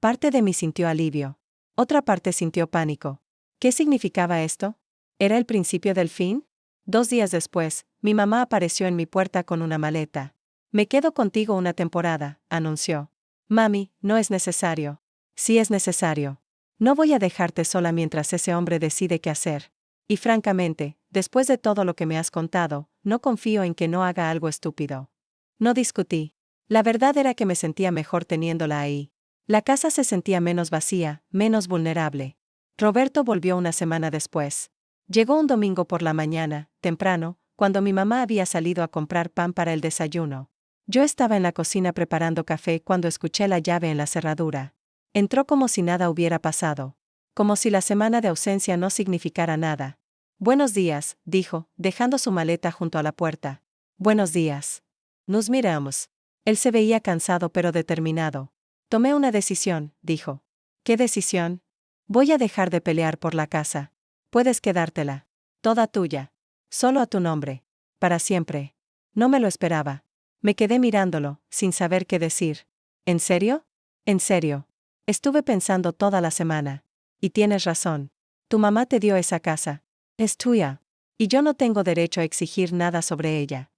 Parte de mí sintió alivio. Otra parte sintió pánico. ¿Qué significaba esto? ¿Era el principio del fin? 2 días después, mi mamá apareció en mi puerta con una maleta. Me quedo contigo una temporada, anunció. Mami, no es necesario. Sí es necesario. No voy a dejarte sola mientras ese hombre decide qué hacer. Y francamente, después de todo lo que me has contado, no confío en que no haga algo estúpido. No discutí. La verdad era que me sentía mejor teniéndola ahí. La casa se sentía menos vacía, menos vulnerable. Roberto volvió una semana después. Llegó un domingo por la mañana, temprano, cuando mi mamá había salido a comprar pan para el desayuno. Yo estaba en la cocina preparando café cuando escuché la llave en la cerradura. Entró como si nada hubiera pasado. Como si la semana de ausencia no significara nada. Buenos días, dijo, dejando su maleta junto a la puerta. Buenos días. Nos miramos. Él se veía cansado pero determinado. Tomé una decisión, dijo. ¿Qué decisión? Voy a dejar de pelear por la casa. Puedes quedártela. Toda tuya. Solo a tu nombre. Para siempre. No me lo esperaba. Me quedé mirándolo, sin saber qué decir. ¿En serio? En serio. Estuve pensando toda la semana. Y tienes razón. Tu mamá te dio esa casa. Es tuya. Y yo no tengo derecho a exigir nada sobre ella.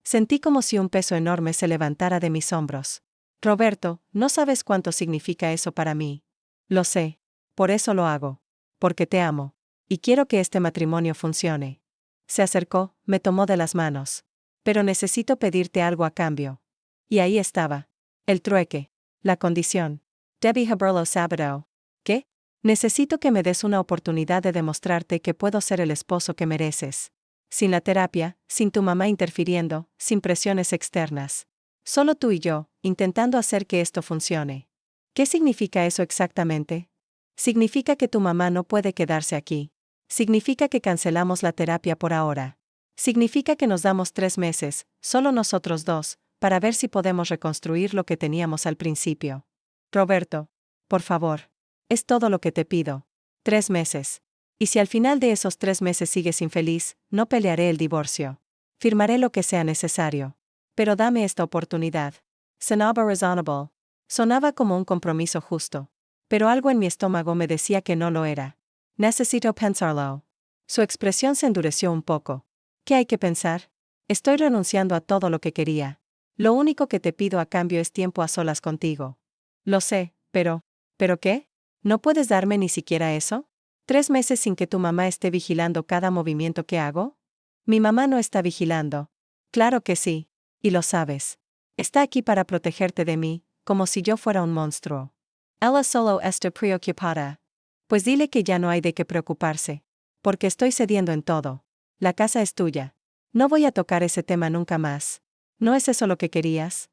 Sentí como si un peso enorme se levantara de mis hombros. Roberto, no sabes cuánto significa eso para mí. Lo sé. Por eso lo hago. Porque te amo. Y quiero que este matrimonio funcione. Se acercó, me tomó de las manos. Pero necesito pedirte algo a cambio. Y ahí estaba. El trueque. La condición. Debbie Haberlo Sabato. ¿Qué? Necesito que me des una oportunidad de demostrarte que puedo ser el esposo que mereces. Sin la terapia, sin tu mamá interfiriendo, sin presiones externas. Solo tú y yo, intentando hacer que esto funcione. ¿Qué significa eso exactamente? Significa que tu mamá no puede quedarse aquí. Significa que cancelamos la terapia por ahora. Significa que nos damos 3 meses, solo nosotros dos, para ver si podemos reconstruir lo que teníamos al principio. Roberto, por favor. Es todo lo que te pido. 3 meses. Y si al final de esos 3 meses sigues infeliz, no pelearé el divorcio. Firmaré lo que sea necesario. Pero dame esta oportunidad. Sonaba reasonable. Sonaba como un compromiso justo. Pero algo en mi estómago me decía que no lo era. Necesito pensarlo. Su expresión se endureció un poco. ¿Qué hay que pensar? Estoy renunciando a todo lo que quería. Lo único que te pido a cambio es tiempo a solas contigo. Lo sé, pero... ¿Pero qué? ¿No puedes darme ni siquiera eso? 3 meses sin que tu mamá esté vigilando cada movimiento que hago? Mi mamá no está vigilando. Claro que sí. Y lo sabes. Está aquí para protegerte de mí, como si yo fuera un monstruo. Ella solo está preocupada. Pues dile que ya no hay de qué preocuparse. Porque estoy cediendo en todo. La casa es tuya. No voy a tocar ese tema nunca más. ¿No es eso lo que querías?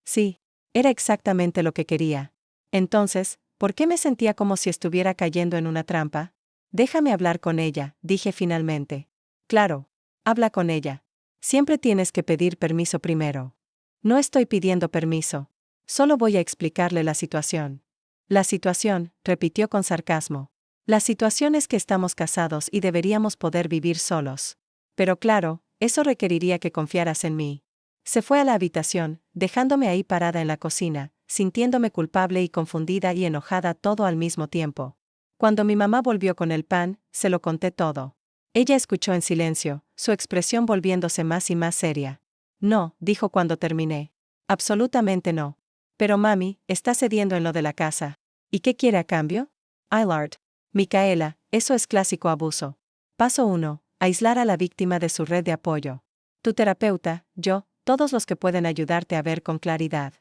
Sí. Era exactamente lo que quería. Entonces, ¿por qué me sentía como si estuviera cayendo en una trampa? Déjame hablar con ella, dije finalmente. Claro. Habla con ella. Siempre tienes que pedir permiso primero. No estoy pidiendo permiso. Solo voy a explicarle la situación. La situación, repitió con sarcasmo. La situación es que estamos casados y deberíamos poder vivir solos. Pero claro, eso requeriría que confiaras en mí. Se fue a la habitación, dejándome ahí parada en la cocina, sintiéndome culpable y confundida y enojada todo al mismo tiempo. Cuando mi mamá volvió con el pan, se lo conté todo. Ella escuchó en silencio, su expresión volviéndose más y más seria. No, dijo cuando terminé. Absolutamente no. Pero mami, está cediendo en lo de la casa. ¿Y qué quiere a cambio? Aylard. Micaela, eso es clásico abuso. Paso 1. Aislar a la víctima de su red de apoyo. Tu terapeuta, yo, todos los que pueden ayudarte a ver con claridad.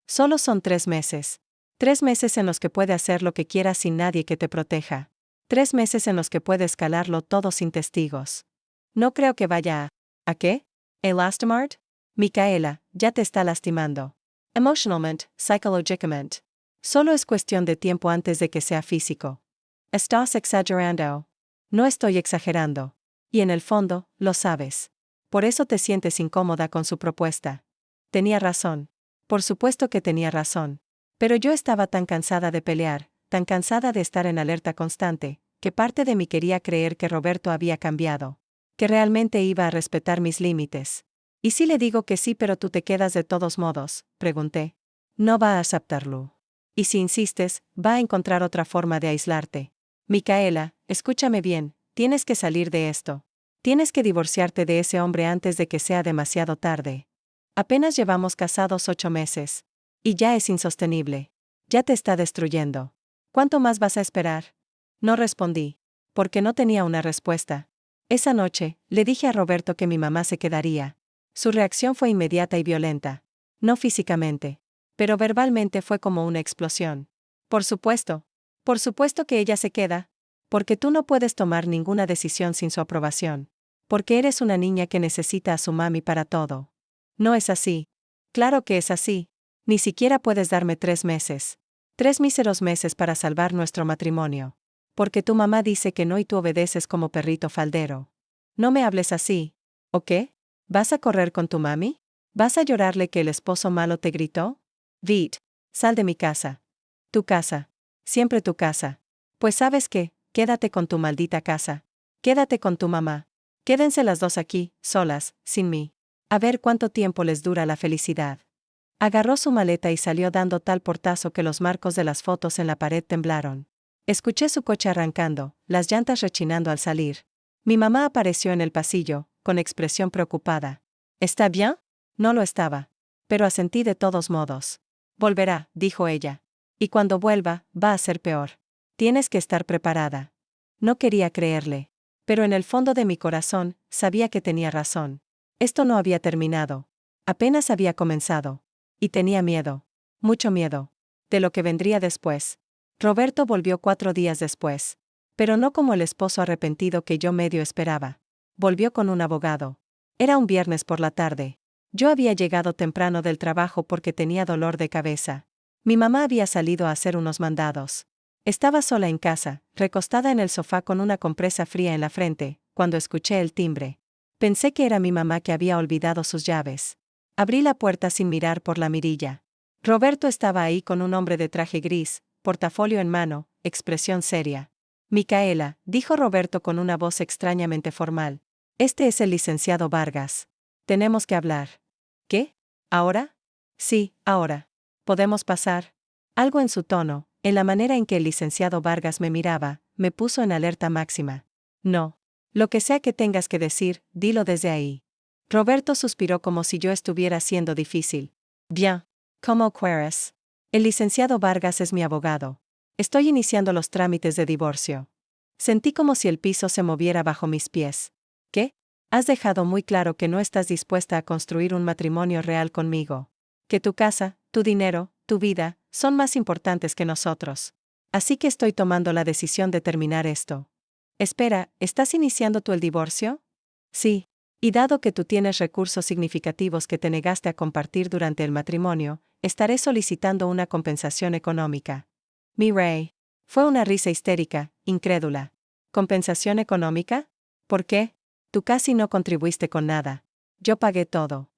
Solo son 3 meses. 3 meses en los que puede hacer lo que quiera sin nadie que te proteja. 3 meses en los que puede escalarlo todo sin testigos. No creo que vaya a... ¿A qué? ¿Elastomart? Micaela, ya te está lastimando. Emotionalmente, psicológicamente. Solo es cuestión de tiempo antes de que sea físico. Estás exagerando. No estoy exagerando. Y en el fondo, lo sabes. Por eso te sientes incómoda con su propuesta. Tenía razón. Por supuesto que tenía razón. Pero yo estaba tan cansada de pelear, tan cansada de estar en alerta constante, que parte de mí quería creer que Roberto había cambiado. Que realmente iba a respetar mis límites. ¿Y si le digo que sí pero tú te quedas de todos modos? Pregunté. No va a aceptarlo. Y si insistes, va a encontrar otra forma de aislarte. Micaela, escúchame bien, tienes que salir de esto. Tienes que divorciarte de ese hombre antes de que sea demasiado tarde. Apenas llevamos casados 8 meses. Y ya es insostenible. Ya te está destruyendo. ¿Cuánto más vas a esperar? No respondí. Porque no tenía una respuesta. Esa noche, le dije a Roberto que mi mamá se quedaría. Su reacción fue inmediata y violenta. No físicamente. Pero verbalmente fue como una explosión. Por supuesto. Por supuesto que ella se queda. Porque tú no puedes tomar ninguna decisión sin su aprobación. Porque eres una niña que necesita a su mami para todo. No es así. Claro que es así. Ni siquiera puedes darme 3 meses. 3 míseros meses para salvar nuestro matrimonio. Porque tu mamá dice que no y tú obedeces como perrito faldero. No me hables así. ¿O qué? ¿Vas a correr con tu mami? ¿Vas a llorarle que el esposo malo te gritó? Vit, sal de mi casa. Tu casa. Siempre tu casa. Pues sabes qué, quédate con tu maldita casa. Quédate con tu mamá. Quédense las dos aquí, solas, sin mí. A ver cuánto tiempo les dura la felicidad. Agarró su maleta y salió dando tal portazo que los marcos de las fotos en la pared temblaron. Escuché su coche arrancando, las llantas rechinando al salir. Mi mamá apareció en el pasillo, con expresión preocupada. ¿Está bien? No lo estaba. Pero asentí de todos modos. Volverá, dijo ella. Y cuando vuelva, va a ser peor. Tienes que estar preparada. No quería creerle. Pero en el fondo de mi corazón, sabía que tenía razón. Esto no había terminado. Apenas había comenzado. Y tenía miedo. Mucho miedo. De lo que vendría después. Roberto volvió 4 días después. Pero no como el esposo arrepentido que yo medio esperaba. Volvió con un abogado. Era un viernes por la tarde. Yo había llegado temprano del trabajo porque tenía dolor de cabeza. Mi mamá había salido a hacer unos mandados. Estaba sola en casa, recostada en el sofá con una compresa fría en la frente, cuando escuché el timbre. Pensé que era mi mamá que había olvidado sus llaves. Abrí la puerta sin mirar por la mirilla. Roberto estaba ahí con un hombre de traje gris, portafolio en mano, expresión seria. Micaela, dijo Roberto con una voz extrañamente formal. Este es el licenciado Vargas. Tenemos que hablar. ¿Qué? ¿Ahora? Sí, ahora. ¿Podemos pasar? Algo en su tono, en la manera en que el licenciado Vargas me miraba, me puso en alerta máxima. No. Lo que sea que tengas que decir, dilo desde ahí. Roberto suspiró como si yo estuviera siendo difícil. Bien. ¿Cómo quieres? El licenciado Vargas es mi abogado. Estoy iniciando los trámites de divorcio. Sentí como si el piso se moviera bajo mis pies. ¿Qué? Has dejado muy claro que no estás dispuesta a construir un matrimonio real conmigo. Que tu casa, tu dinero, tu vida, son más importantes que nosotros. Así que estoy tomando la decisión de terminar esto. Espera, ¿estás iniciando tú el divorcio? Sí. Y dado que tú tienes recursos significativos que te negaste a compartir durante el matrimonio, estaré solicitando una compensación económica. Mi rey. Fue una risa histérica, incrédula. ¿Compensación económica? ¿Por qué? Tú casi no contribuiste con nada. Yo pagué todo.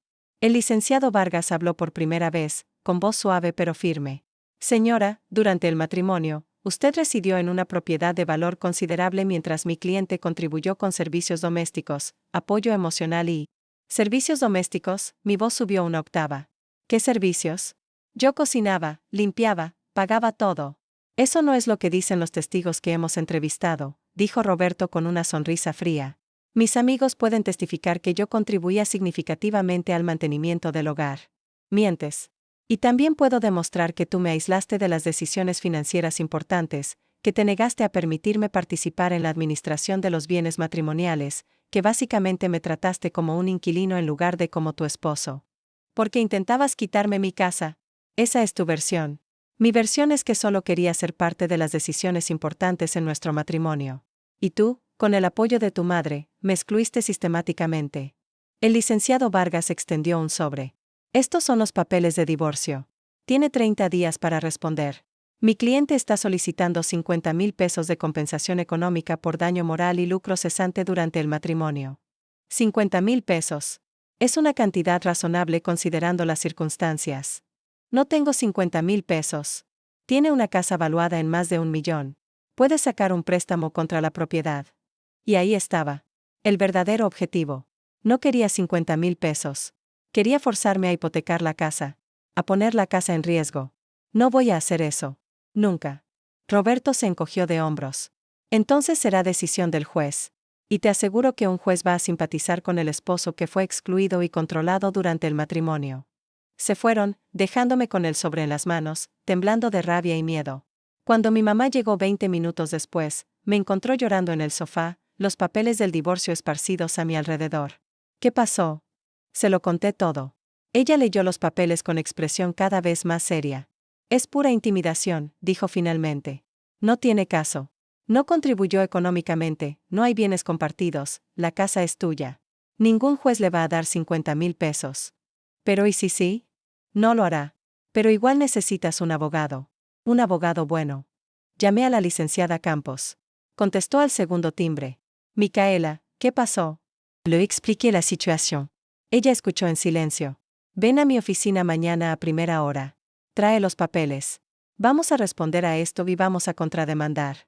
El licenciado Vargas habló por primera vez, con voz suave pero firme. Señora, durante el matrimonio, usted residió en una propiedad de valor considerable mientras mi cliente contribuyó con servicios domésticos, apoyo emocional y... ¿Servicios domésticos? Mi voz subió una octava. ¿Qué servicios? Yo cocinaba, limpiaba, pagaba todo. Eso no es lo que dicen los testigos que hemos entrevistado, dijo Roberto con una sonrisa fría. Mis amigos pueden testificar que yo contribuía significativamente al mantenimiento del hogar. Mientes. Y también puedo demostrar que tú me aislaste de las decisiones financieras importantes, que te negaste a permitirme participar en la administración de los bienes matrimoniales, que básicamente me trataste como un inquilino en lugar de como tu esposo. Porque intentabas quitarme mi casa. Esa es tu versión. Mi versión es que solo quería ser parte de las decisiones importantes en nuestro matrimonio. Y tú, con el apoyo de tu madre, me excluiste sistemáticamente. El licenciado Vargas extendió un sobre. Estos son los papeles de divorcio. Tiene 30 días para responder. Mi cliente está solicitando 50,000 pesos de compensación económica por daño moral y lucro cesante durante el matrimonio. 50,000 pesos. Es una cantidad razonable considerando las circunstancias. No tengo 50,000 pesos. Tiene una casa valuada en más de 1,000,000. Puede sacar un préstamo contra la propiedad. Y ahí estaba. El verdadero objetivo. No quería 50,000 pesos. Quería forzarme a hipotecar la casa. A poner la casa en riesgo. No voy a hacer eso. Nunca. Roberto se encogió de hombros. Entonces será decisión del juez. Y te aseguro que un juez va a simpatizar con el esposo que fue excluido y controlado durante el matrimonio. Se fueron, dejándome con el sobre en las manos, temblando de rabia y miedo. Cuando mi mamá llegó 20 minutos después, me encontró llorando en el sofá, los papeles del divorcio esparcidos a mi alrededor. ¿Qué pasó? Se lo conté todo. Ella leyó los papeles con expresión cada vez más seria. Es pura intimidación, dijo finalmente. No tiene caso. No contribuyó económicamente, no hay bienes compartidos, la casa es tuya. Ningún juez le va a dar 50,000 pesos. Pero ¿y si sí? No lo hará. Pero igual necesitas un abogado. Un abogado bueno. Llamé a la licenciada Campos. Contestó al segundo timbre. Micaela, ¿qué pasó? Le expliqué la situación. Ella escuchó en silencio. Ven a mi oficina mañana a primera hora. Trae los papeles. Vamos a responder a esto y vamos a contrademandar.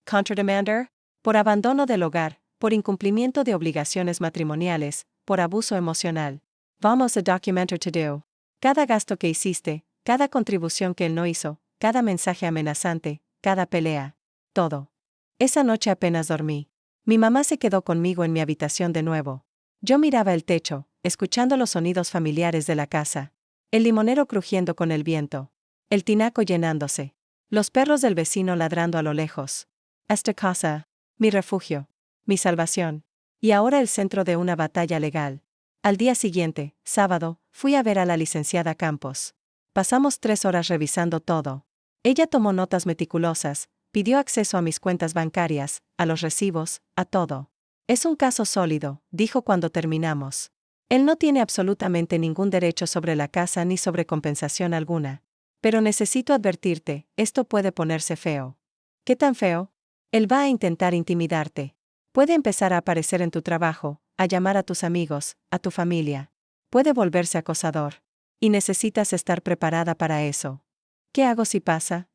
¿Contrademander? Por abandono del hogar, por incumplimiento de obligaciones matrimoniales, por abuso emocional. Vamos a documentar todo. Cada gasto que hiciste, cada contribución que él no hizo, cada mensaje amenazante, cada pelea. Todo. Esa noche apenas dormí. Mi mamá se quedó conmigo en mi habitación de nuevo. Yo miraba el techo, escuchando los sonidos familiares de la casa. El limonero crujiendo con el viento. El tinaco llenándose. Los perros del vecino ladrando a lo lejos. Esta casa, mi refugio, mi salvación. Y ahora el centro de una batalla legal. Al día siguiente, sábado, fui a ver a la licenciada Campos. Pasamos 3 horas revisando todo. Ella tomó notas meticulosas, pidió acceso a mis cuentas bancarias, a los recibos, a todo. Es un caso sólido, dijo cuando terminamos. Él no tiene absolutamente ningún derecho sobre la casa ni sobre compensación alguna. Pero necesito advertirte, esto puede ponerse feo. ¿Qué tan feo? Él va a intentar intimidarte. Puede empezar a aparecer en tu trabajo, a llamar a tus amigos, a tu familia. Puede volverse acosador. Y necesitas estar preparada para eso. ¿Qué hago si pasa?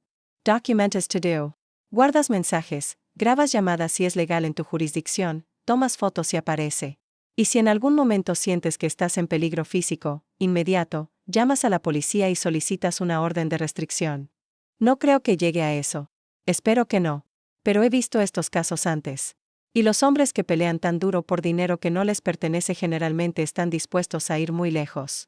Documentas todo. Guardas mensajes, grabas llamadas si es legal en tu jurisdicción, tomas fotos si aparece. Y si en algún momento sientes que estás en peligro físico, inmediato, llamas a la policía y solicitas una orden de restricción. No creo que llegue a eso. Espero que no. Pero he visto estos casos antes. Y los hombres que pelean tan duro por dinero que no les pertenece generalmente están dispuestos a ir muy lejos.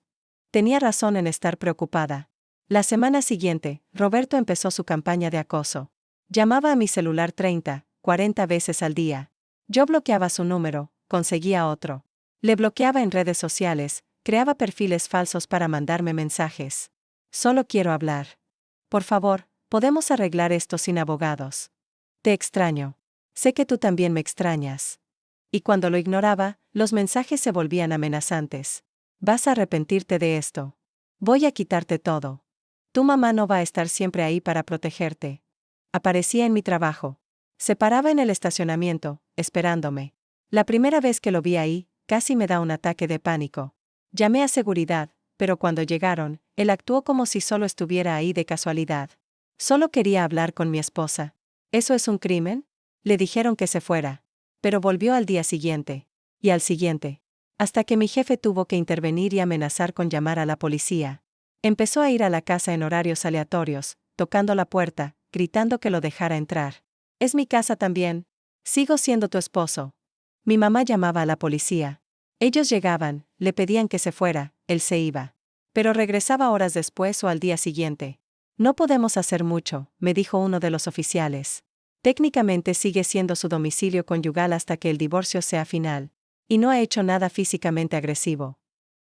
Tenía razón en estar preocupada. La semana siguiente, Roberto empezó su campaña de acoso. Llamaba a mi celular 30, 40 veces al día. Yo bloqueaba su número, conseguía otro. Le bloqueaba en redes sociales, creaba perfiles falsos para mandarme mensajes. Solo quiero hablar. Por favor, podemos arreglar esto sin abogados. Te extraño. Sé que tú también me extrañas. Y cuando lo ignoraba, los mensajes se volvían amenazantes. Vas a arrepentirte de esto. Voy a quitarte todo. Tu mamá no va a estar siempre ahí para protegerte. Aparecía en mi trabajo. Se paraba en el estacionamiento, esperándome. La primera vez que lo vi ahí, casi me da un ataque de pánico. Llamé a seguridad, pero cuando llegaron, él actuó como si solo estuviera ahí de casualidad. Solo quería hablar con mi esposa. ¿Eso es un crimen? Le dijeron que se fuera. Pero volvió al día siguiente. Y al siguiente. Hasta que mi jefe tuvo que intervenir y amenazar con llamar a la policía. Empezó a ir a la casa en horarios aleatorios, tocando la puerta, gritando que lo dejara entrar. Es mi casa también. Sigo siendo tu esposo. Mi mamá llamaba a la policía. Ellos llegaban, le pedían que se fuera, él se iba. Pero regresaba horas después o al día siguiente. No podemos hacer mucho, me dijo uno de los oficiales. Técnicamente sigue siendo su domicilio conyugal hasta que el divorcio sea final. Y no ha hecho nada físicamente agresivo.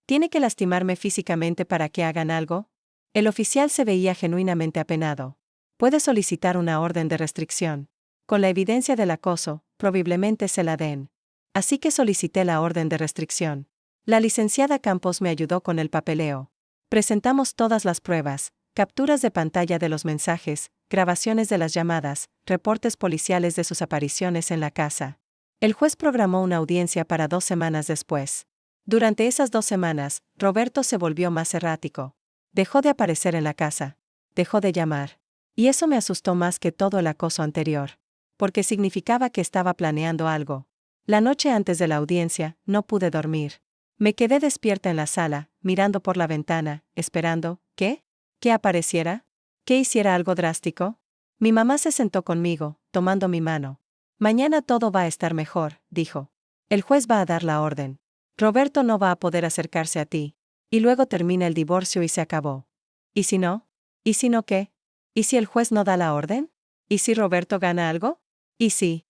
¿Tiene que lastimarme físicamente para que hagan algo? El oficial se veía genuinamente apenado. Puede solicitar una orden de restricción. Con la evidencia del acoso, probablemente se la den. Así que solicité la orden de restricción. La licenciada Campos me ayudó con el papeleo. Presentamos todas las pruebas, capturas de pantalla de los mensajes, grabaciones de las llamadas, reportes policiales de sus apariciones en la casa. El juez programó una audiencia para 2 semanas después. Durante esas 2 semanas, Roberto se volvió más errático. Dejó de aparecer en la casa. Dejó de llamar. Y eso me asustó más que todo el acoso anterior. Porque significaba que estaba planeando algo. La noche antes de la audiencia, no pude dormir. Me quedé despierta en la sala, mirando por la ventana, esperando, ¿qué? ¿Que apareciera? ¿Que hiciera algo drástico? Mi mamá se sentó conmigo, tomando mi mano. Mañana todo va a estar mejor, dijo. El juez va a dar la orden. Roberto no va a poder acercarse a ti. Y luego termina el divorcio y se acabó. ¿Y si no? ¿Y si no qué? ¿Y si el juez no da la orden? ¿Y si Roberto gana algo? ¿Y si?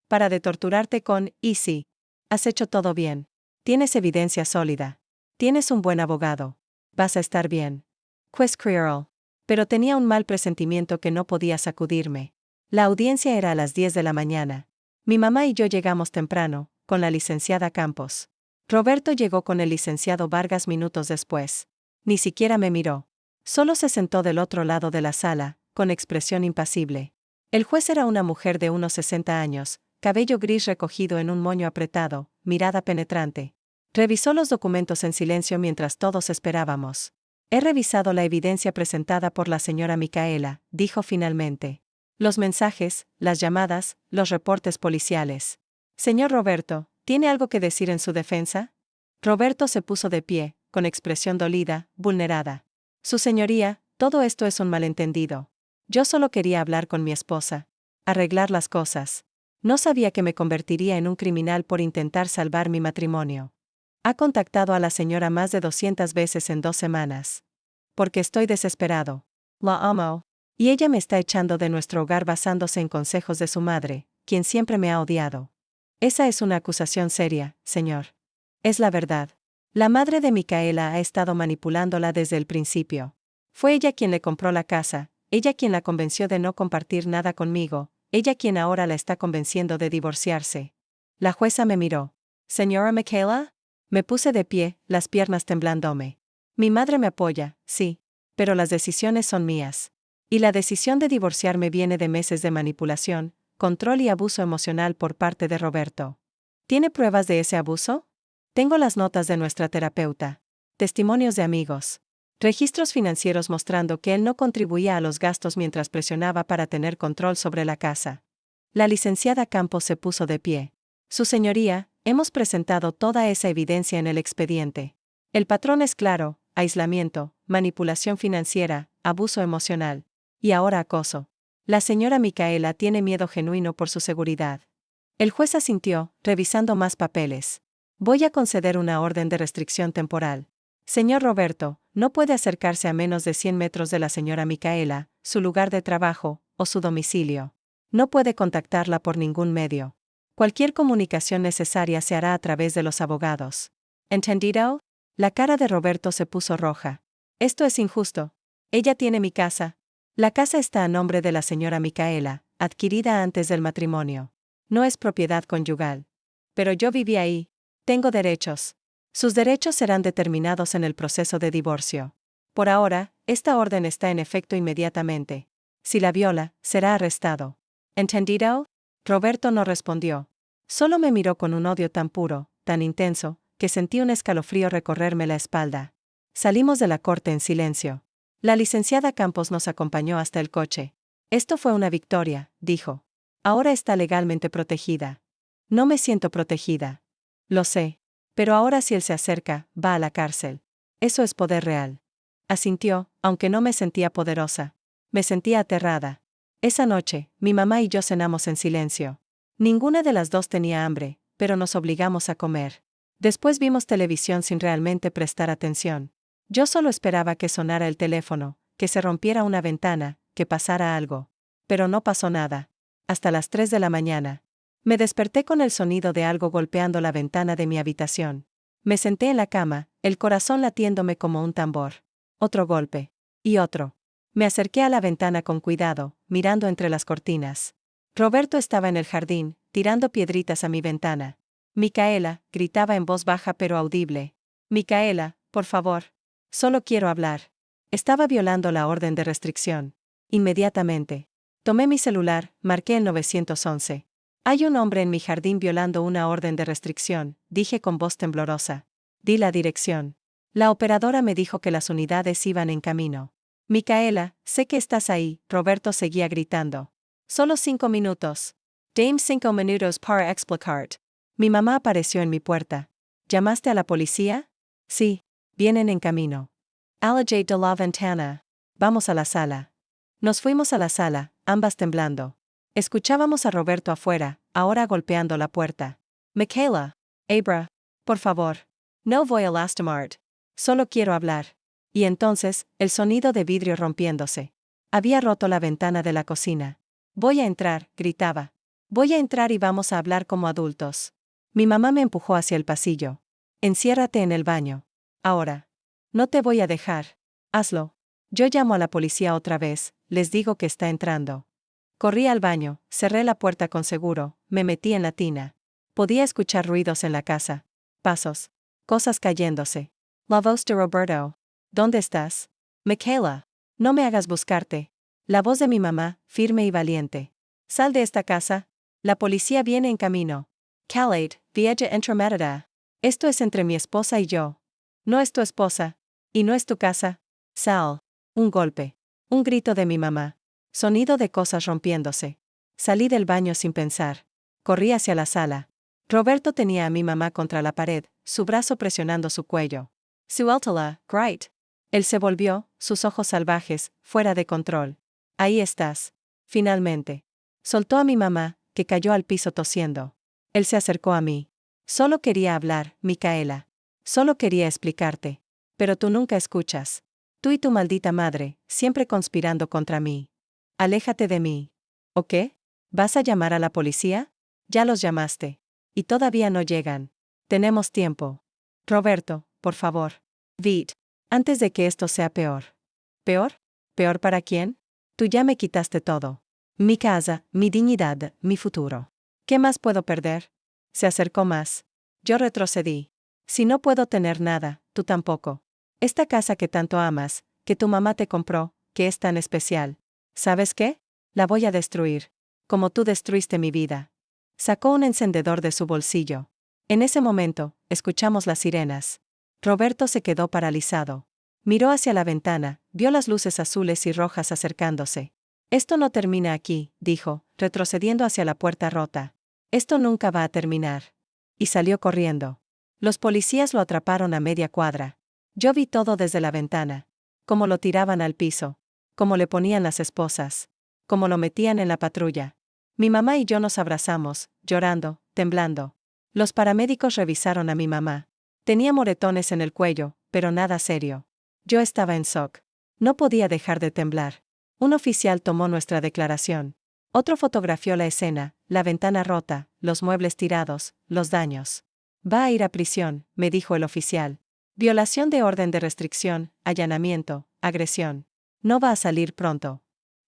Para de torturarte con ¿y si? Has hecho todo bien. Tienes evidencia sólida. Tienes un buen abogado. Vas a estar bien. Juez Creole. Pero tenía un mal presentimiento que no podía sacudirme. La audiencia era a las 10 de la mañana. Mi mamá y yo llegamos temprano, con la licenciada Campos. Roberto llegó con el licenciado Vargas minutos después. Ni siquiera me miró. Solo se sentó del otro lado de la sala, con expresión impasible. El juez era una mujer de unos 60 años, cabello gris recogido en un moño apretado, mirada penetrante. Revisó los documentos en silencio mientras todos esperábamos. He revisado la evidencia presentada por la señora Micaela, dijo finalmente. Los mensajes, las llamadas, los reportes policiales. Señor Roberto, ¿tiene algo que decir en su defensa? Roberto se puso de pie, con expresión dolida, vulnerada. Su señoría, todo esto es un malentendido. Yo solo quería hablar con mi esposa. Arreglar las cosas. No sabía que me convertiría en un criminal por intentar salvar mi matrimonio. Ha contactado a la señora más de 200 veces en 2 semanas. Porque estoy desesperado. La amo. Y ella me está echando de nuestro hogar basándose en consejos de su madre, quien siempre me ha odiado. Esa es una acusación seria, señor. Es la verdad. La madre de Micaela ha estado manipulándola desde el principio. Fue ella quien le compró la casa, ella quien la convenció de no compartir nada conmigo, ella quien ahora la está convenciendo de divorciarse. La jueza me miró. ¿Señora Micaela? Me puse de pie, las piernas temblándome. Mi madre me apoya, sí. Pero las decisiones son mías. Y la decisión de divorciarme viene de meses de manipulación, control y abuso emocional por parte de Roberto. ¿Tiene pruebas de ese abuso? Tengo las notas de nuestra terapeuta. Testimonios de amigos. Registros financieros mostrando que él no contribuía a los gastos mientras presionaba para tener control sobre la casa. La licenciada Campos se puso de pie. Su señoría, hemos presentado toda esa evidencia en el expediente. El patrón es claro: aislamiento, manipulación financiera, abuso emocional. Y ahora acoso. La señora Micaela tiene miedo genuino por su seguridad. El juez asintió, revisando más papeles. Voy a conceder una orden de restricción temporal. Señor Roberto, no puede acercarse a menos de 100 metros de la señora Micaela, su lugar de trabajo, o su domicilio. No puede contactarla por ningún medio. Cualquier comunicación necesaria se hará a través de los abogados. ¿Entendido? La cara de Roberto se puso roja. Esto es injusto. Ella tiene mi casa. La casa está a nombre de la señora Micaela, adquirida antes del matrimonio. No es propiedad conyugal. Pero yo viví ahí. Tengo derechos. Sus derechos serán determinados en el proceso de divorcio. Por ahora, esta orden está en efecto inmediatamente. Si la viola, será arrestado. ¿Entendido? Roberto no respondió. Solo me miró con un odio tan puro, tan intenso, que sentí un escalofrío recorrerme la espalda. Salimos de la corte en silencio. La licenciada Campos nos acompañó hasta el coche. Esto fue una victoria, dijo. Ahora está legalmente protegida. No me siento protegida. Lo sé. Pero ahora si él se acerca, va a la cárcel. Eso es poder real. Asintió, aunque no me sentía poderosa. Me sentía aterrada. Esa noche, mi mamá y yo cenamos en silencio. Ninguna de las dos tenía hambre, pero nos obligamos a comer. Después vimos televisión sin realmente prestar atención. Yo solo esperaba que sonara el teléfono, que se rompiera una ventana, que pasara algo. Pero no pasó nada. Hasta las 3 de la mañana. Me desperté con el sonido de algo golpeando la ventana de mi habitación. Me senté en la cama, el corazón latiéndome como un tambor. Otro golpe. Y otro. Me acerqué a la ventana con cuidado, mirando entre las cortinas. Roberto estaba en el jardín, tirando piedritas a mi ventana. Micaela, gritaba en voz baja pero audible. Micaela, por favor. Solo quiero hablar. Estaba violando la orden de restricción. Inmediatamente. Tomé mi celular, marqué el 911. Hay un hombre en mi jardín violando una orden de restricción, dije con voz temblorosa. Di la dirección. La operadora me dijo que las unidades iban en camino. Micaela, sé que estás ahí, Roberto seguía gritando. Solo 5 minutos. Dame 5 minutos para explicar. Mi mamá apareció en mi puerta. ¿Llamaste a la policía? Sí. Vienen en camino. Alejé de la ventana. Vamos a la sala. Nos fuimos a la sala, ambas temblando. Escuchábamos a Roberto afuera, ahora golpeando la puerta. Micaela. Abra. Por favor. No voy a lastimar. Solo quiero hablar. Y entonces, el sonido de vidrio rompiéndose. Había roto la ventana de la cocina. Voy a entrar, gritaba. Voy a entrar y vamos a hablar como adultos. Mi mamá me empujó hacia el pasillo. Enciérrate en el baño. Ahora. No te voy a dejar. Hazlo. Yo llamo a la policía otra vez, les digo que está entrando. Corrí al baño, cerré la puerta con seguro, me metí en la tina. Podía escuchar ruidos en la casa. Pasos. Cosas cayéndose. La voz de Roberto. ¿Dónde estás? Michaela. No me hagas buscarte. La voz de mi mamá, firme y valiente. Sal de esta casa. La policía viene en camino. Khaled, vieja entrometida. Esto es entre mi esposa y yo. No es tu esposa. Y no es tu casa. Sal. Un golpe. Un grito de mi mamá. Sonido de cosas rompiéndose. Salí del baño sin pensar. Corrí hacia la sala. Roberto tenía a mi mamá contra la pared, su brazo presionando su cuello. Suéltala, Great. Él se volvió, sus ojos salvajes, fuera de control. Ahí estás. Finalmente. Soltó a mi mamá, que cayó al piso tosiendo. Él se acercó a mí. Solo quería hablar, Micaela. Solo quería explicarte. Pero tú nunca escuchas. Tú y tu maldita madre, siempre conspirando contra mí. Aléjate de mí. ¿O qué? ¿Vas a llamar a la policía? Ya los llamaste. Y todavía no llegan. Tenemos tiempo. Roberto, por favor. Vid. Antes de que esto sea peor. ¿Peor? ¿Peor para quién? Tú ya me quitaste todo. Mi casa, mi dignidad, mi futuro. ¿Qué más puedo perder? Se acercó más. Yo retrocedí. Si no puedo tener nada, tú tampoco. Esta casa que tanto amas, que tu mamá te compró, que es tan especial. ¿Sabes qué? La voy a destruir. Como tú destruiste mi vida. Sacó un encendedor de su bolsillo. En ese momento, escuchamos las sirenas. Roberto se quedó paralizado. Miró hacia la ventana, vio las luces azules y rojas acercándose. Esto no termina aquí, dijo, retrocediendo hacia la puerta rota. Esto nunca va a terminar. Y salió corriendo. Los policías lo atraparon a media cuadra. Yo vi todo desde la ventana. Cómo lo tiraban al piso. Cómo le ponían las esposas. Cómo lo metían en la patrulla. Mi mamá y yo nos abrazamos, llorando, temblando. Los paramédicos revisaron a mi mamá. Tenía moretones en el cuello, pero nada serio. Yo estaba en shock. No podía dejar de temblar. Un oficial tomó nuestra declaración. Otro fotografió la escena, la ventana rota, los muebles tirados, los daños. Va a ir a prisión, me dijo el oficial. Violación de orden de restricción, allanamiento, agresión. No va a salir pronto.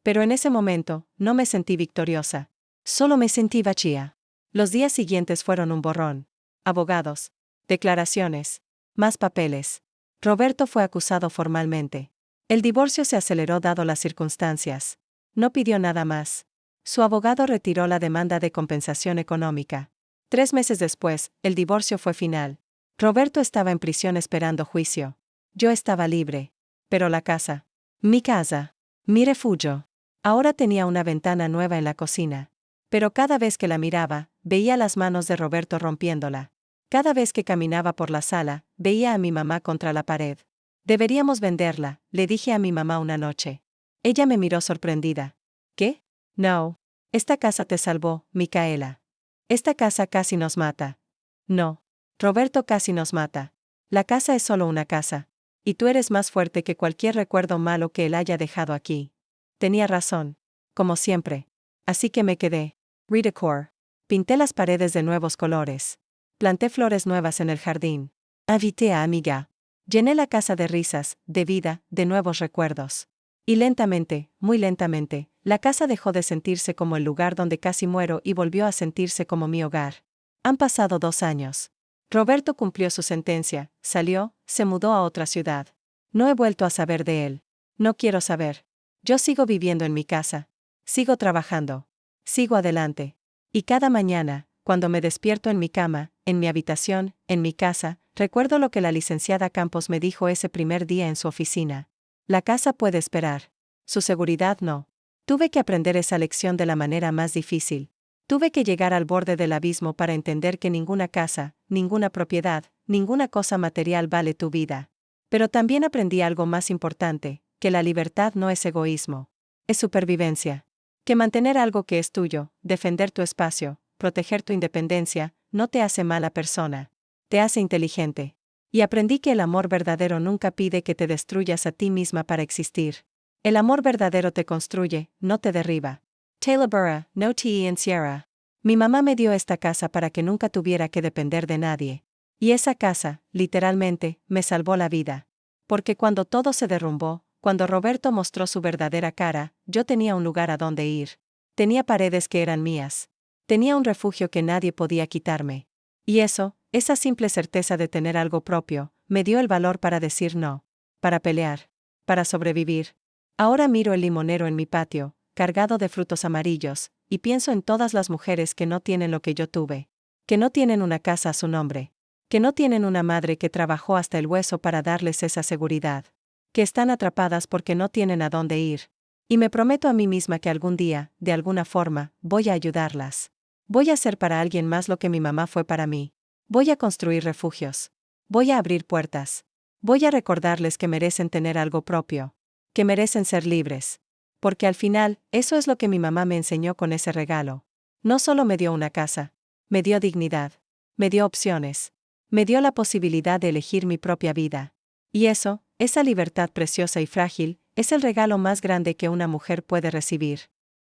Pero en ese momento, no me sentí victoriosa. Solo me sentí vacía. Los días siguientes fueron un borrón. Abogados. Declaraciones. Más papeles. Roberto fue acusado formalmente. El divorcio se aceleró dado las circunstancias. No pidió nada más. Su abogado retiró la demanda de compensación económica. 3 meses después, el divorcio fue final. Roberto estaba en prisión esperando juicio. Yo estaba libre. Pero la casa. Mi casa. Mi refugio. Ahora tenía una ventana nueva en la cocina. Pero cada vez que la miraba, veía las manos de Roberto rompiéndola. Cada vez que caminaba por la sala, veía a mi mamá contra la pared. Deberíamos venderla, le dije a mi mamá una noche. Ella me miró sorprendida. ¿Qué? No. Esta casa te salvó, Micaela. Esta casa casi nos mata. No. Roberto casi nos mata. La casa es solo una casa. Y tú eres más fuerte que cualquier recuerdo malo que él haya dejado aquí. Tenía razón. Como siempre. Así que me quedé. Redecor. Pinté las paredes de nuevos colores. Planté flores nuevas en el jardín. Invité a amiga. Llené la casa de risas, de vida, de nuevos recuerdos. Y lentamente, muy lentamente, la casa dejó de sentirse como el lugar donde casi muero y volvió a sentirse como mi hogar. Han pasado 2 años. Roberto cumplió su sentencia, salió, se mudó a otra ciudad. No he vuelto a saber de él. No quiero saber. Yo sigo viviendo en mi casa. Sigo trabajando. Sigo adelante. Y cada mañana, cuando me despierto en mi cama, en mi habitación, en mi casa, recuerdo lo que la licenciada Campos me dijo ese primer día en su oficina. La casa puede esperar. Su seguridad no. Tuve que aprender esa lección de la manera más difícil. Tuve que llegar al borde del abismo para entender que ninguna casa, ninguna propiedad, ninguna cosa material vale tu vida. Pero también aprendí algo más importante, que la libertad no es egoísmo. Es supervivencia. Que mantener algo que es tuyo, defender tu espacio, proteger tu independencia, no te hace mala persona. Te hace inteligente. Y aprendí que el amor verdadero nunca pide que te destruyas a ti misma para existir. El amor verdadero te construye, no te derriba. Taylor Burra, no te encierra. Mi mamá me dio esta casa para que nunca tuviera que depender de nadie. Y esa casa, literalmente, me salvó la vida. Porque cuando todo se derrumbó, cuando Roberto mostró su verdadera cara, yo tenía un lugar a donde ir. Tenía paredes que eran mías. Tenía un refugio que nadie podía quitarme. Y eso, esa simple certeza de tener algo propio, me dio el valor para decir no. Para pelear. para sobrevivir. Ahora miro el limonero en mi patio, cargado de frutos amarillos, y pienso en todas las mujeres que no tienen lo que yo tuve. Que no tienen una casa a su nombre. Que no tienen una madre que trabajó hasta el hueso para darles esa seguridad. Que están atrapadas porque no tienen a dónde ir. Y me prometo a mí misma que algún día, de alguna forma, voy a ayudarlas. Voy a ser para alguien más lo que mi mamá fue para mí. Voy a construir refugios. Voy a abrir puertas. Voy a recordarles que merecen tener algo propio. Que merecen ser libres. Porque al final, eso es lo que mi mamá me enseñó con ese regalo. No solo me dio una casa. Me dio dignidad. Me dio opciones. Me dio la posibilidad de elegir mi propia vida. Y eso, esa libertad preciosa y frágil, es el regalo más grande que una mujer puede recibir.